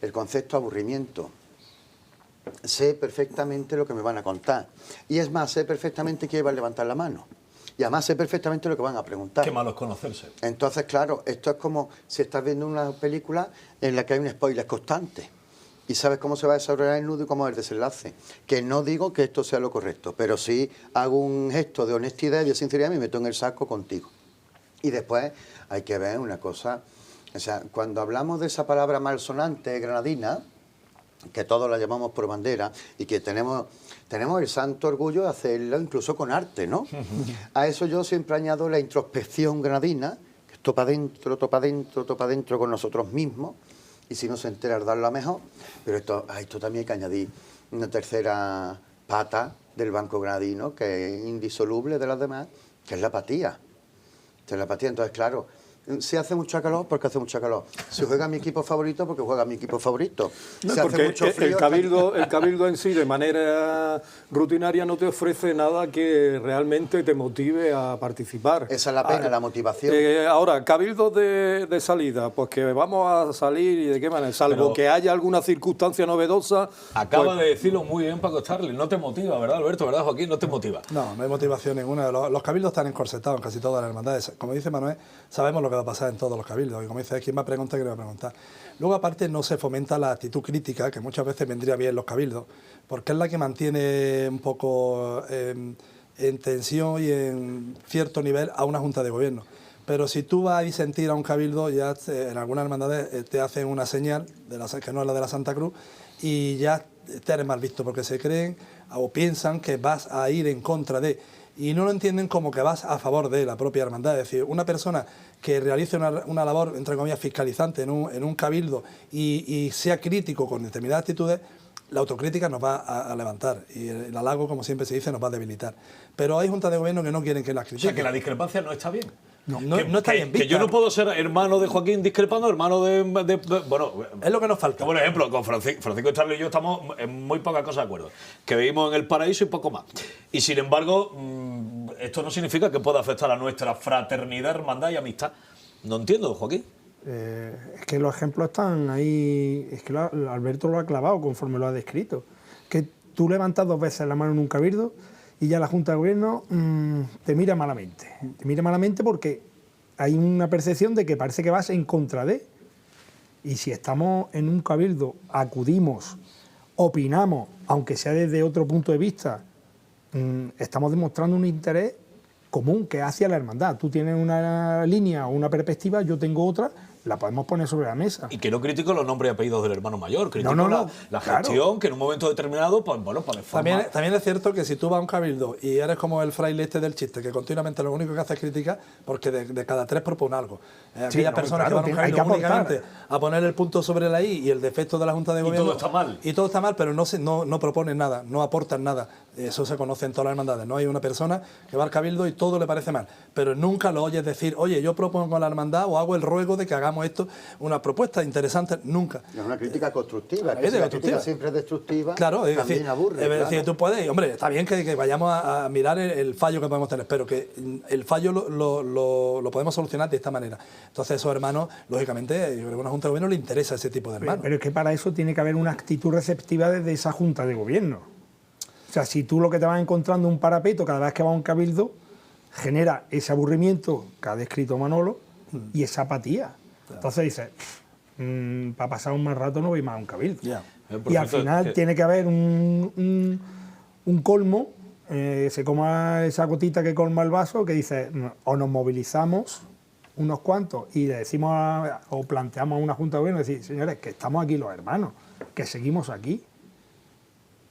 El concepto aburrimiento. Sé perfectamente lo que me van a contar. Y es más, sé perfectamente quién va a levantar la mano. Y además sé perfectamente lo que van a preguntar. Qué malo es conocerse. Entonces, claro, esto es como si estás viendo una película en la que hay un spoiler constante. Y sabes cómo se va a desarrollar el nudo y cómo es el desenlace. Que no digo que esto sea lo correcto, pero sí hago un gesto de honestidad y de sinceridad y me meto en el saco contigo. Y después hay que ver una cosa. O sea, cuando hablamos de esa palabra malsonante granadina, que todos la llamamos por bandera y que tenemos el santo orgullo de hacerlo incluso con arte, ¿no? A eso yo siempre añado la introspección granadina, que es topa adentro, topa adentro, topa adentro con nosotros mismos, y si no se entera, darlo a mejor. Pero a esto también hay que añadir una tercera pata del banco granadino, que es indisoluble de las demás, que es la apatía. Entonces, claro, si hace mucha calor, porque hace mucha calor. Si juega mi equipo favorito, porque juega mi equipo favorito. No, Si hace porque mucho frío, el cabildo en sí, de manera rutinaria, no te ofrece nada que realmente te motive a participar. esa es la pena, la motivación. Ahora, cabildos de salida, pues que vamos a salir y de qué manera, salvo Pero que haya alguna circunstancia novedosa. Acaba pues, de decirlo muy bien Paco Starling, no te motiva, ¿verdad, Alberto? ¿Verdad, Joaquín? No te motiva. No, no hay motivación ninguna. Los cabildos están encorsetados en casi todas las hermandades. Como dice Manuel, sabemos lo que va a pasar en todos los cabildos. Y como dice, ¿quién va a preguntar? ¿Quién va a preguntar? Luego, aparte, no se fomenta la actitud crítica, que muchas veces vendría bien en los cabildos, porque es la que mantiene un poco en tensión y en cierto nivel a una junta de gobierno. Pero si tú vas a disentir a un cabildo, ya en algunas hermandades te hacen una señal, que no es la de la Santa Cruz, y ya te eres mal visto, porque se creen o piensan que vas a ir en contra de... Y no lo entienden como que vas a favor de la propia hermandad. Es decir, una persona que realice una labor, entre comillas, fiscalizante en un cabildo y sea crítico con determinadas actitudes, la autocrítica nos va a levantar y el halago, como siempre se dice, nos va a debilitar. Pero hay juntas de gobierno que no quieren que las O critiquen. sea, que la discrepancia no está bien. No está bien vista. Que yo no puedo ser hermano de Joaquín discrepando, hermano de bueno, Es lo que nos falta. por ejemplo, con Francisco Starling y yo estamos en muy pocas cosas de acuerdo. Que vivimos en el paraíso y poco más. Y sin embargo, esto no significa que pueda afectar a nuestra fraternidad, hermandad y amistad. No entiendo, Joaquín. Es que los ejemplos están ahí, es que Alberto lo ha clavado conforme lo ha descrito. Que tú levantas 2 veces la mano en un cabildo y ya la Junta de Gobierno te mira malamente. Te mira malamente porque hay una percepción de que parece que vas en contra de. Y si estamos en un cabildo, acudimos, opinamos, aunque sea desde otro punto de vista, estamos demostrando un interés común que hacia la hermandad. Tú tienes una línea o una perspectiva, yo tengo otra, la podemos poner sobre la mesa. Y que no critico los nombres y apellidos del hermano mayor, critico la claro. gestión que en un momento determinado, pues bueno, pues de forma... También es cierto que si tú vas a un cabildo y eres como el fraile este del chiste, que continuamente lo único que hace es criticar, porque de cada 3 propone algo. Aquellas personas claro, que van a un cabildo únicamente a poner el punto sobre la I y el defecto de la Junta de Gobierno... todo está mal. Y todo está mal, pero no proponen nada, no aportan nada. Eso se conoce en todas las hermandades. No hay una persona que va al cabildo y todo le parece mal. Pero nunca lo oyes decir, oye, yo propongo a la hermandad o hago el ruego de que hagamos esto. Una propuesta interesante, nunca. Es una crítica constructiva. Es La constructiva. crítica siempre es destructiva. Claro, es también decir, aburre. es claro. decir, tú puedes, hombre, está bien que vayamos a mirar el fallo que podemos tener, pero que el fallo lo podemos solucionar de esta manera. Entonces, esos hermanos, lógicamente, yo creo que a una Junta de Gobierno le interesa ese tipo de hermanos. Pero es que para eso tiene que haber una actitud receptiva desde esa Junta de Gobierno. O sea, si tú lo que te vas encontrando un parapeto cada vez que vas a un cabildo, genera ese aburrimiento que ha descrito Manolo y esa apatía. Entonces dices, para pasar un mal rato no voy más a un cabildo. Y al final tiene que haber un colmo, se coma esa gotita que colma el vaso, que dice, o nos movilizamos unos cuantos y le decimos o planteamos a una Junta de Gobierno, decir, señores, que estamos aquí los hermanos, que seguimos aquí.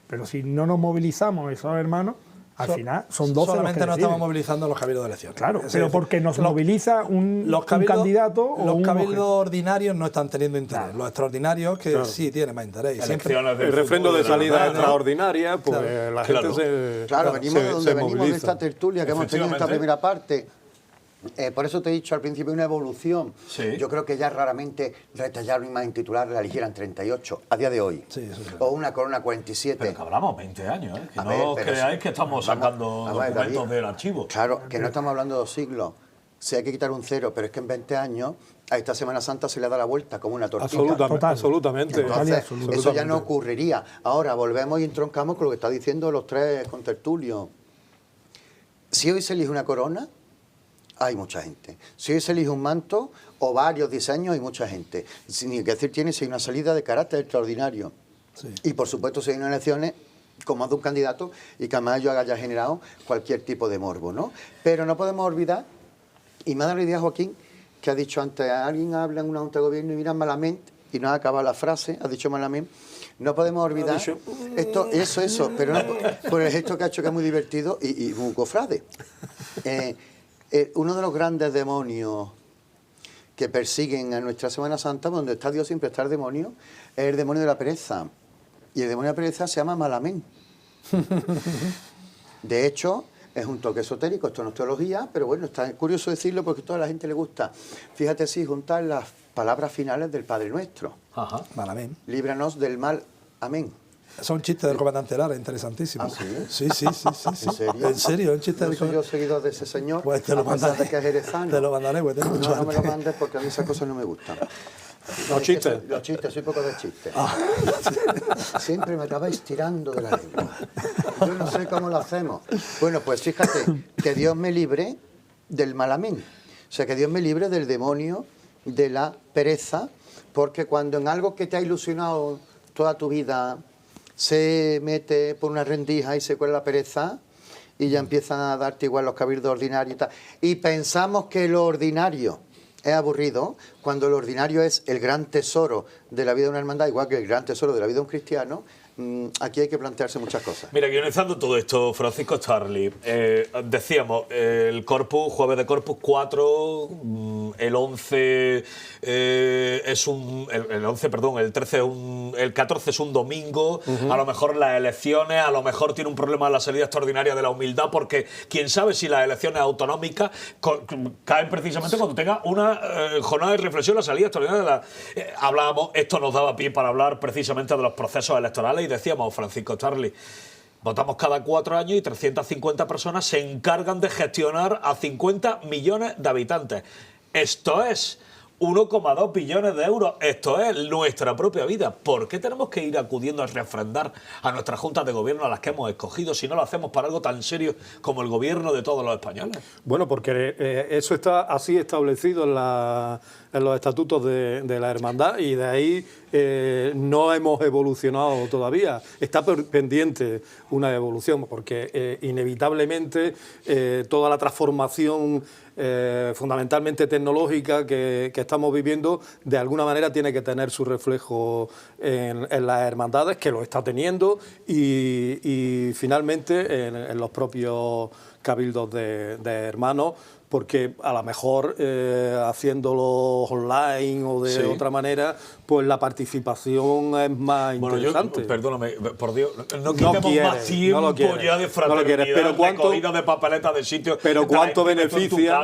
Pero si no nos movilizamos esos hermanos, al final son 12 solamente los que no deciden. estamos movilizando los cabildos de elección. Claro, Es pero decir, porque nos moviliza un candidato o los un cabildos ordinarios no están teniendo interés. Claro. Los extraordinarios que sí tienen más interés. Y siempre, el refrendo de salida extraordinaria, pues la gente se Claro, venimos de donde venimos moviliza. de esta tertulia que hemos tenido en esta primera parte. Por eso te he dicho al principio una evolución. Sí. Yo creo que ya raramente retallaron imagen titular la eligieran 38 a día de hoy. Sí, eso sí. O una corona 47. Pero que hablamos 20 años, ¿eh? Que A no ver, os pero creáis sí. que estamos sacando documentos del archivo. Claro, que no estamos hablando de 2 siglos. Si hay que quitar un cero, pero es que en 20 años a esta Semana Santa se le da la vuelta como una tortita. Absolutamente. Entonces, eso ya no ocurriría. Ahora volvemos y entroncamos con lo que está diciendo los tres contertulios. Si hoy se elige una corona, hay mucha gente. Si hoy se elige un manto o varios diseños, hay mucha gente. Ni que decir tiene si hay una salida de carácter extraordinario. Sí. Y por supuesto si hay unas elecciones con más de un candidato y que además ello haya generado cualquier tipo de morbo, ¿no? Pero no podemos olvidar, y me ha dado la idea Joaquín, que ha dicho antes, alguien habla en una junta de gobierno y mira malamente, y no ha acabado la frase, ha dicho malamente. No podemos olvidar esto, eso, pero no, por el gesto que ha hecho, que es muy divertido y muy cofrade. Uno de los grandes demonios que persiguen a nuestra Semana Santa, donde está Dios siempre está el demonio, es el demonio de la pereza. Y el demonio de la pereza se llama Malamén. De hecho, es un toque esotérico, esto no es teología, pero bueno, está curioso decirlo porque a toda la gente le gusta. Fíjate si juntar las palabras finales del Padre Nuestro. Ajá. Malamén. Líbranos del mal. Amén. Son chistes del comandante Lara, interesantísimo. ¿Ah, sí? Sí. ¿En serio? ¿En serio? ¿Un chiste No del soy yo seguidor de ese señor, Pues te lo a pesar mandaré. de que es jerezano. Te lo mandaré, pues tengo mucho No me lo arte. mandes porque a mí esas cosas no me gustan. Los chistes. Los chistes, soy poco de chistes. Siempre me acabáis tirando de la lengua. Yo no sé cómo lo hacemos. Bueno, pues fíjate, que Dios me libre del malamén. O sea, que Dios me libre del demonio de la pereza, porque cuando en algo que te ha ilusionado toda tu vida se mete por una rendija y se cuela la pereza y ya empiezan a darte igual los cabildos ordinarios y tal, y pensamos que lo ordinario es aburrido, cuando lo ordinario es el gran tesoro de la vida de una hermandad, igual que el gran tesoro de la vida de un cristiano. Aquí hay que plantearse muchas cosas. Mira, guionizando todo esto, Francisco Charlie, decíamos, el Corpus, jueves de Corpus 4, el 11 es un... El 11, perdón, el 13 es un... El 14 es un domingo, a lo mejor las elecciones, a lo mejor tiene un problema en la salida extraordinaria de la humildad, porque quién sabe si las elecciones autonómicas caen precisamente cuando tenga una jornada de reflexión, la salida extraordinaria de la... hablábamos, esto nos daba pie para hablar precisamente de los procesos electorales y decíamos, Francisco Charlie, votamos cada 4 años y 350 personas se encargan de gestionar a 50 millones de habitantes. Esto es 1,2 billones de euros. Esto es nuestra propia vida. ¿Por qué tenemos que ir acudiendo a refrendar a nuestras juntas de gobierno, a las que hemos escogido, si no lo hacemos para algo tan serio como el gobierno de todos los españoles? Bueno, porque eso está así establecido en los estatutos de la hermandad y de ahí no hemos evolucionado todavía. Está pendiente una evolución porque inevitablemente toda la transformación fundamentalmente tecnológica que estamos viviendo de alguna manera tiene que tener su reflejo en las hermandades, que lo está teniendo, y finalmente en los propios cabildos de hermanos, porque a lo mejor haciéndolo online o de otra manera, pues la participación es más interesante. Perdóname, por Dios, no quitemos más tiempo ya de fraternidad, pero recogida de papeletas de sitios. Pero cuánto beneficia,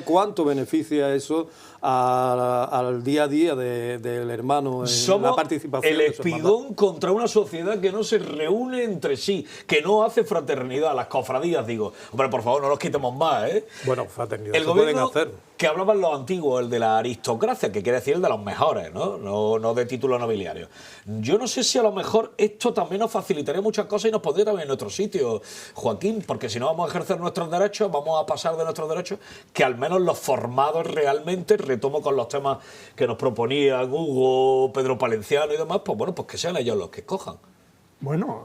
cuánto beneficia eso al día a día del hermano en Somos la participación. el espigón contra una sociedad que no se reúne entre sí, que no hace fraternidad. Las cofradías, digo, hombre, por favor, no los quitemos más, ¿eh? Bueno, fraternidad el se pueden gobierno hacer. Que hablaban los antiguos, el de la aristocracia, que quiere decir el de los mejores, no de títulos nobiliarios. Yo no sé si a lo mejor esto también nos facilitaría muchas cosas y nos pondría también en otro sitio, Joaquín, porque si no vamos a ejercer nuestros derechos, vamos a pasar de nuestros derechos, que al menos los formados realmente, retomo con los temas que nos proponían Hugo, Pedro Palenciano y demás, pues bueno, pues que sean ellos los que escojan. Bueno,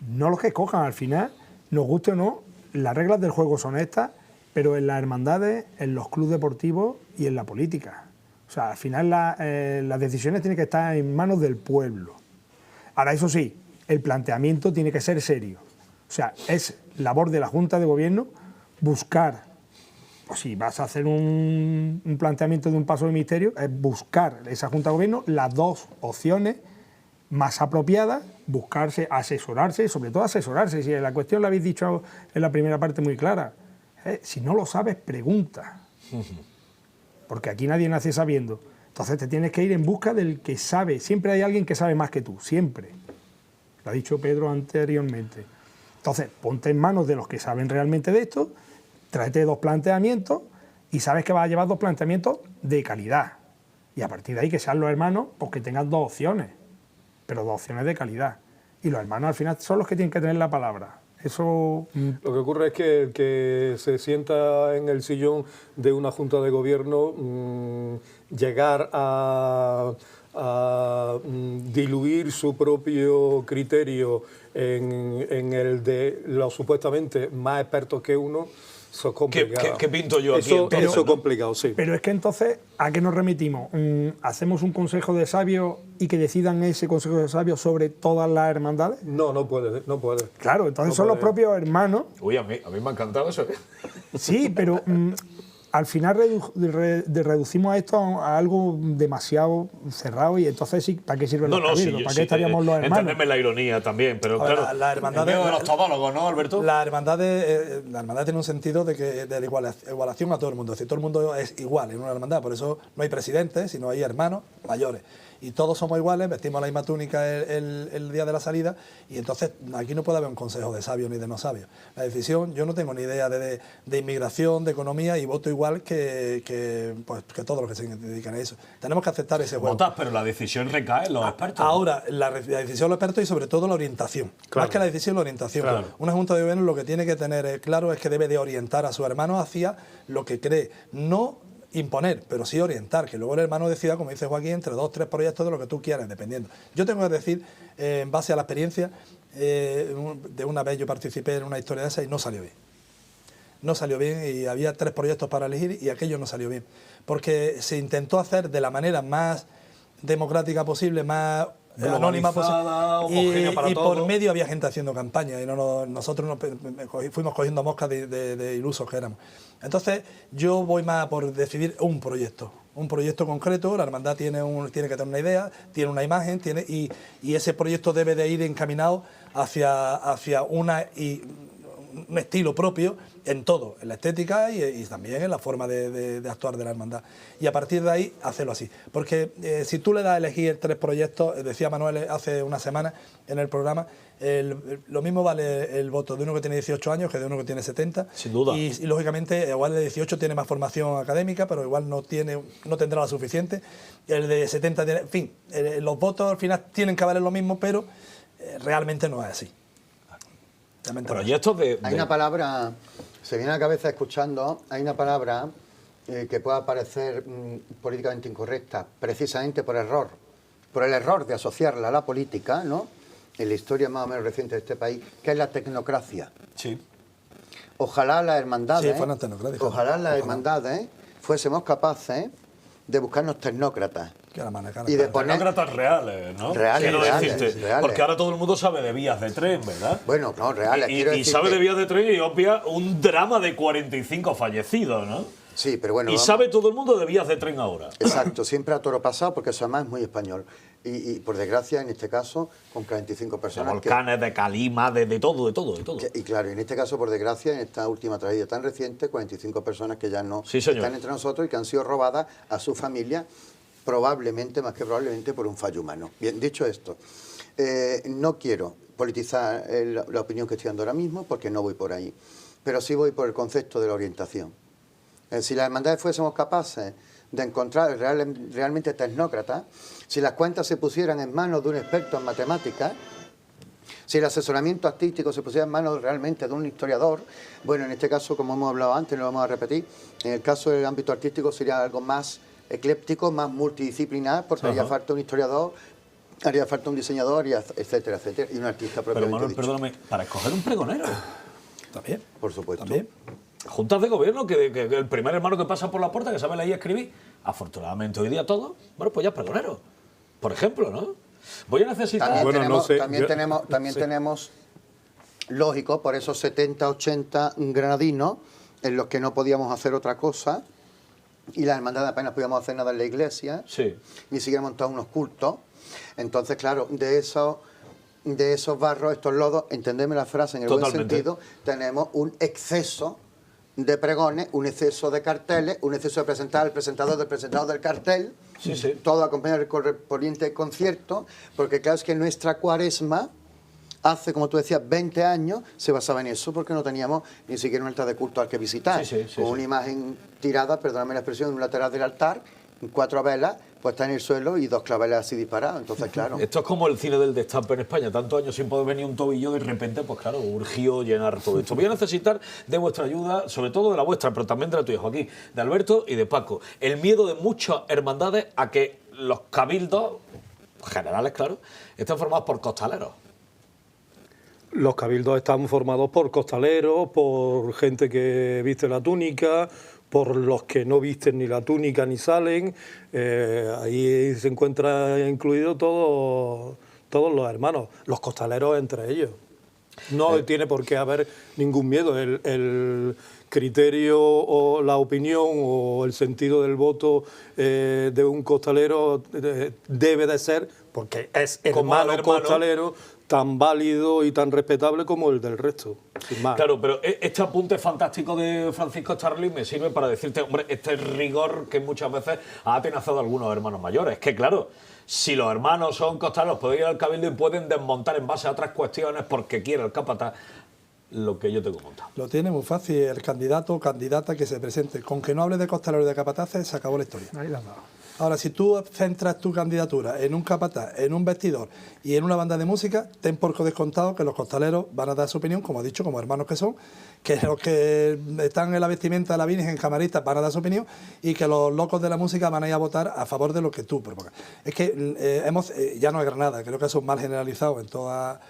no los que escojan, al final, nos guste o no, las reglas del juego son estas, pero en las hermandades, en los clubes deportivos y en la política. O sea, al final las decisiones tienen que estar en manos del pueblo. Ahora, eso sí, el planteamiento tiene que ser serio. O sea, es labor de la Junta de Gobierno buscar, o si vas a hacer un planteamiento de un paso de misterio, es buscar esa Junta de Gobierno las dos opciones más apropiadas, buscarse, asesorarse, sobre todo asesorarse. Si la cuestión la habéis dicho en la primera parte muy clara, Si no lo sabes, pregunta. Porque aquí nadie nace sabiendo. Entonces te tienes que ir en busca del que sabe. Siempre hay alguien que sabe más que tú, siempre. Lo ha dicho Pedro anteriormente. Entonces, ponte en manos de los que saben realmente de esto, tráete 2 planteamientos y sabes que vas a llevar 2 planteamientos de calidad. Y a partir de ahí que sean los hermanos, pues que tengan 2 opciones, pero 2 opciones de calidad. Y los hermanos al final son los que tienen que tener la palabra. Eso... Lo que ocurre es que el que se sienta en el sillón de una junta de gobierno, llegar a diluir su propio criterio en el de los supuestamente más expertos que uno, eso es complicado. ¿Qué pinto yo aquí? Eso es complicado, sí. Pero es que entonces, ¿a qué nos remitimos? ¿Hacemos un consejo de sabios y que decidan ese consejo de sabios sobre todas las hermandades? No puede. Claro, entonces No son los puede. propios hermanos. Uy, a mí me ha encantado eso. Sí, pero al final reducimos esto a algo demasiado cerrado y entonces sí, ¿para qué sirven los cabildos? ¿Para qué estaríamos los hermanos? Entendeme la ironía también, pero A ver, claro, la hermandad el miedo de de- los todólogos, ¿no, Alberto? La hermandad tiene un sentido de la igualación a todo el mundo. Es decir, todo el mundo es igual en una hermandad. Por eso no hay presidentes, sino hay hermanos mayores. Y todos somos iguales, vestimos la misma túnica el día de la salida. Y entonces aquí no puede haber un consejo de sabios ni de no sabios. La decisión, yo no tengo ni idea de inmigración, de economía, y voto igual que todos los que se dedican a eso. Tenemos que aceptar ese juego. Votas, pero la decisión recae en los expertos. Ahora, la decisión de los expertos y sobre todo la orientación. Más que la decisión, la orientación. Claro. Una junta de gobierno lo que tiene que tener claro es que debe de orientar a su hermano hacia lo que cree. No imponer, pero sí orientar, que luego el hermano decida, como dice Joaquín, entre 2 o 3 proyectos de lo que tú quieras, dependiendo. Yo tengo que decir, en base a la experiencia, de una vez yo participé en una historia de esa y no salió bien. No salió bien y había 3 proyectos para elegir y aquello no salió bien. Porque se intentó hacer de la manera más democrática posible, más anónima Globalizada, posible. homogénea para Y por todos. medio había gente haciendo campaña y nosotros fuimos cogiendo moscas de ilusos que éramos. Entonces yo voy más por decidir un proyecto concreto. La hermandad tiene que tener una idea, tiene una imagen, y ese proyecto debe de ir encaminado hacia un estilo propio en todo, en la estética y también en la forma de actuar de la hermandad. Y a partir de ahí, hacerlo así. Porque si tú le das a elegir 3 proyectos, decía Manuel hace una semana en el programa, lo mismo vale el voto de uno que tiene 18 años que de uno que tiene 70. Sin duda. Y lógicamente, igual el de 18 tiene más formación académica, pero igual no tendrá la suficiente. El de 70 tiene... En fin, los votos al final tienen que valer lo mismo, pero realmente no es así. Proyectos de... Hay una palabra, se viene a la cabeza escuchando, hay una palabra que pueda parecer políticamente incorrecta, precisamente por el error de asociarla a la política, ¿no? En la historia más o menos reciente de este país, que es la tecnocracia. Sí. Ojalá las hermandades, Sí, fueran tecnocráticas. ojalá las hermandades fuésemos capaces de buscarnos tecnócratas. Que la manejan. Y de poner... Tecnócratas reales, ¿no? Reales, Quiero reales, decirte, reales. porque ahora todo el mundo sabe de vías de tren, ¿verdad? Bueno, no, reales. quiero Y decirte- sabe de vías de tren y obvia un drama de 45 fallecidos, ¿no? Sí, pero bueno... Y vamos- sabe todo el mundo de vías de tren ahora. Exacto, siempre a toro pasado, porque eso además es muy español. Y por desgracia, en este caso, con 45 De personas... volcanes, de calima, de todo. Y claro, en este caso, por desgracia, en esta última tragedia tan reciente, 45 personas que ya no Sí, señor. están entre nosotros y que han sido robadas a su familia, probablemente, más que probablemente, por un fallo humano. Bien, dicho esto, no quiero politizar la opinión que estoy dando ahora mismo, porque no voy por ahí, pero sí voy por el concepto de la orientación. Si las hermandades fuésemos capaces de encontrar realmente tecnócratas, si las cuentas se pusieran en manos de un experto en matemáticas, si el asesoramiento artístico se pusiera en manos realmente de un historiador, bueno, en este caso, como hemos hablado antes, no lo vamos a repetir, en el caso del ámbito artístico sería algo más ecléptico, más multidisciplinar, porque haría falta un historiador, haría falta un diseñador, etcétera, etcétera, y un artista Pero propiamente Manuel, dicho. perdóname, para escoger un pregonero. También. Por supuesto. También. Juntas de gobierno, que el primer hermano que pasa por la puerta, que sabe leer y escribir, afortunadamente hoy día todo, bueno, pues ya es pregonero. Por ejemplo, ¿no? Voy a necesitar... También, Bueno, tenemos, no sé, también, yo- tenemos, también sí. tenemos, lógico, por esos 70, 80 granadinos en los que no podíamos hacer otra cosa y las hermandades apenas podíamos hacer nada en la iglesia, Sí. ni siquiera montar unos cultos. Entonces, claro, de esos barros, estos lodos, entendeme la frase en el Totalmente. buen sentido, tenemos un exceso de pregones, un exceso de carteles, un exceso de presentar el presentador del cartel, todo acompañado del correspondiente concierto, porque claro, es que nuestra cuaresma hace, como tú decías, 20 años se basaba en eso, porque no teníamos ni siquiera un altar de culto al que visitar, con una imagen tirada, perdóname la expresión, en un lateral del altar, 4 velas, pues está en el suelo y 2 claveles así disparados. Entonces, claro. Esto es como el cine del destape en España. Tantos años sin poder venir un tobillo, de repente, pues claro, urgió llenar todo esto. Voy a necesitar de vuestra ayuda, sobre todo de la vuestra, pero también de la tuya, Joaquín, de Alberto y de Paco. El miedo de muchas hermandades a que los cabildos, generales, claro, estén formados por costaleros. Los cabildos están formados por costaleros, por gente que viste la túnica, por los que no visten ni la túnica ni salen. Ahí se encuentra incluido todos los hermanos, los costaleros entre ellos. No tiene por qué haber ningún miedo. El criterio o la opinión o el sentido del voto de un costalero debe de ser, porque es hermano costalero, tan válido y tan respetable como el del resto, sin más. Claro, pero este apunte fantástico de Francisco Charly me sirve para decirte, hombre, este rigor que muchas veces ha atenazado a algunos hermanos mayores. Es que, claro, si los hermanos son costaleros, pueden ir al cabildo y pueden desmontar en base a otras cuestiones porque quiere el capataz lo que yo tengo montado. Lo tiene muy fácil el candidato o candidata que se presente. Con que no hable de costaleros y de capataces, se acabó la historia. Ahí la has dado. Ahora, si tú centras tu candidatura en un capataz, en un vestidor y en una banda de música, ten por descontado que los costaleros van a dar su opinión, como he dicho, como hermanos que son, que los que están en la vestimenta de la Virgen, camaristas, van a dar su opinión, y que los locos de la música van a ir a votar a favor de lo que tú provocas. Es que ya no es Granada, creo que eso es mal generalizado en toda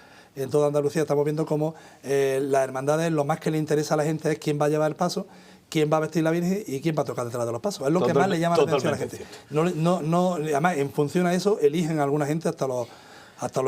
Andalucía. Estamos viendo cómo las hermandades, lo más que le interesa a la gente es quién va a llevar el paso, quién va a vestir la Virgen y quién va a tocar detrás de los pasos. Es lo que más le llama la atención a la gente. Además, en función a eso, eligen a alguna gente hasta los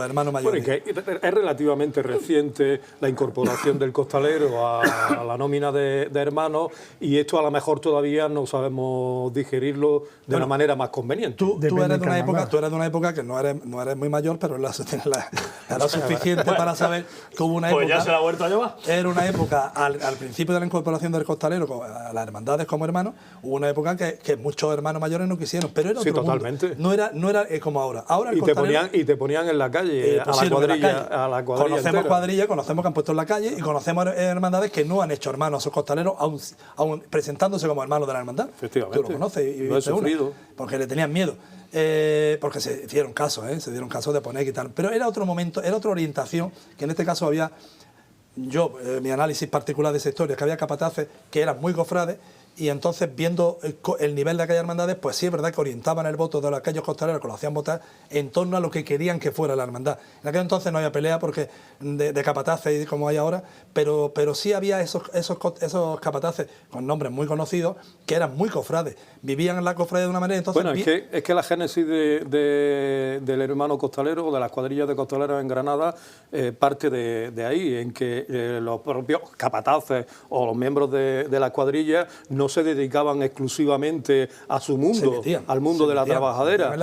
hermanos mayores. Bueno, y que es relativamente reciente la incorporación del costalero a la nómina de hermanos, y esto a lo mejor todavía no sabemos digerirlo de una manera más conveniente. Tú eres de una época que no eres muy mayor, pero tienes la edad suficiente para saber que hubo una época... Pues ya se la ha vuelto a llevar. Era una época, al principio de la incorporación del costalero a las hermandades como hermanos, hubo una época que muchos hermanos mayores no quisieron, pero era otro totalmente. mundo. No era como ahora. Ahora y te ponían en la calle, a la cuadrilla conocemos entera. cuadrillas, conocemos que han puesto en la calle, y conocemos hermandades que no han hecho hermanos a sus costaleros, aún presentándose como hermanos de la hermandad. Efectivamente. Tú lo conoces y lo he sufrido. porque le tenían miedo. Porque se dieron caso de poner y tal. Pero era otro momento, era otra orientación, que en este caso había, mi análisis particular de esa historia, que había capataces que eran muy cofrades, y entonces, viendo el nivel de aquellas hermandades, pues sí es verdad que orientaban el voto de aquellos costaleros que lo hacían votar en torno a lo que querían que fuera la hermandad. En aquel entonces no había pelea porque de capataces como hay ahora, pero sí había esos capataces con nombres muy conocidos que eran muy cofrades, vivían en la cofradía de una manera. Entonces, bueno, es que la génesis del hermano costalero o de las cuadrillas de costaleros en Granada parte de ahí, en que los propios capataces o los miembros de las cuadrillas no se dedicaban exclusivamente a su mundo, al mundo de la trabajadera,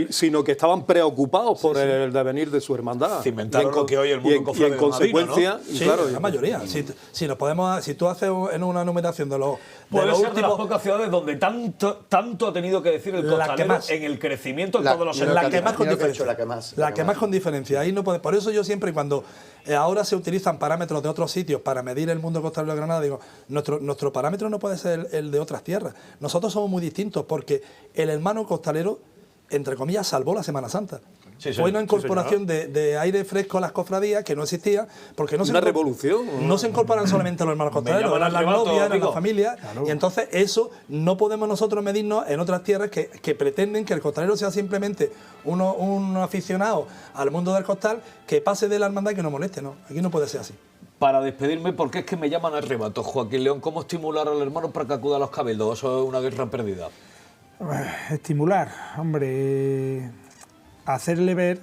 sino que estaban preocupados por el devenir de su hermandad. Cimentaron lo que hoy el mundo y en consecuencia, ¿no? Claro, la mayoría. Si tú haces en una numeración de los puede ser de las pocas ciudades donde tanto ha tenido que decir el costalero en el crecimiento en todos los sectores. La que más con diferencia. Ahí no puede, por eso yo siempre, cuando ahora se utilizan parámetros de otros sitios para medir el mundo costalero de Granada, digo, nuestro parámetro no puede ser el de otras tierras. Nosotros somos muy distintos porque el hermano costalero, entre comillas, salvó la Semana Santa. Fue una incorporación de aire fresco a las cofradías que no existía, porque no se revolución. No se incorporan solamente los hermanos costaleros, eran las novias, eran las familias, claro. Y entonces eso no podemos nosotros medirnos en otras tierras que pretenden que el costalero sea simplemente un aficionado al mundo del costal que pase de la hermandad y que no moleste, ¿no? Aquí no puede ser así. Para despedirme, porque es que me llaman al rebato, Joaquín León, ¿cómo estimular al hermano para que acuda a los cabildos? Eso es una guerra perdida. Estimular, hombre, hacerle ver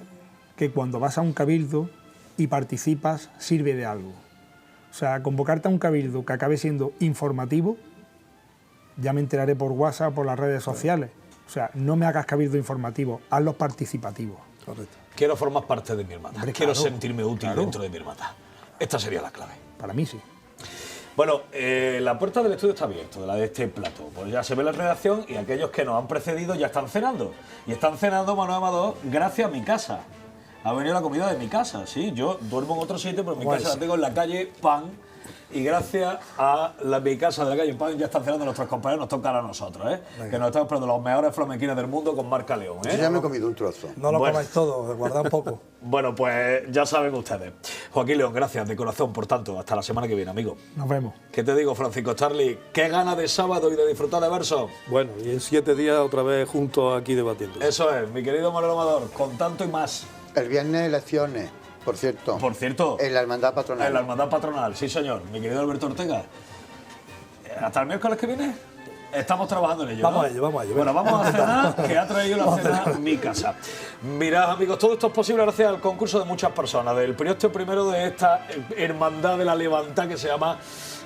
que cuando vas a un cabildo y participas sirve de algo. O sea, convocarte a un cabildo que acabe siendo informativo, ya me enteraré por WhatsApp, por las redes sociales. O sea, no me hagas cabildo informativo, hazlos participativos. Correcto. Quiero formar parte de mi hermandad, quiero sentirme útil dentro de mi hermandad. Esta sería la clave. Para mí sí. Bueno, la puerta del estudio está abierta, de la de este plato. Pues ya se ve la redacción y aquellos que nos han precedido ya están cenando. Y están cenando, Manuel Amador, gracias a mi casa. Ha venido la comida de mi casa, sí. Yo duermo en otro sitio, pero mi casa la tengo en la calle Pan. Y gracias a mi casa de la calle Pan ya están cenando nuestros compañeros, nos tocan a nosotros, ¿eh? Que nos estamos esperando los mejores flamenquines del mundo con marca León, ¿eh? Yo ya me he comido un trozo. No lo comáis todo, guardad un poco. Bueno, pues ya saben ustedes. Joaquín León, gracias de corazón, por tanto. Hasta la semana que viene, amigo. Nos vemos. ¿Qué te digo, Francisco Charlie? ¿Qué gana de sábado y de disfrutar de versos? Bueno, y en 7 días otra vez juntos aquí debatiendo. Eso es, mi querido Manuel Amador, con tanto y más. El viernes elecciones, por cierto. Por cierto. En la hermandad patronal. En la hermandad patronal, sí señor. Mi querido Alberto Ortega. ¿Hasta el miércoles que viene? Estamos trabajando en ello, Vamos ¿no? a ello, vamos a ello. Bueno, vamos a cenar, que ha traído la cena a mi casa. Mirad, amigos, todo esto es posible gracias al concurso de muchas personas. Del prioste primero de esta hermandad de la Levantá que se llama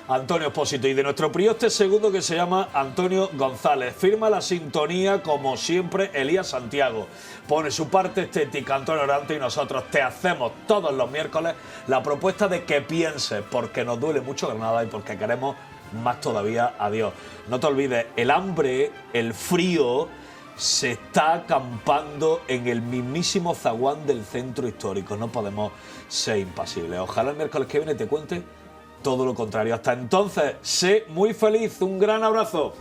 Antonio Espósito y de nuestro prioste segundo que se llama Antonio González. Firma la sintonía, como siempre, Elías Santiago. Pone su parte estética Antonio Orante y nosotros te hacemos todos los miércoles la propuesta de que pienses, porque nos duele mucho Granada y porque queremos más todavía a Dios. No te olvides, el hambre, el frío, se está acampando en el mismísimo zaguán del centro histórico. No podemos ser impasibles. Ojalá el miércoles que viene te cuente todo lo contrario. Hasta entonces, sé muy feliz. Un gran abrazo.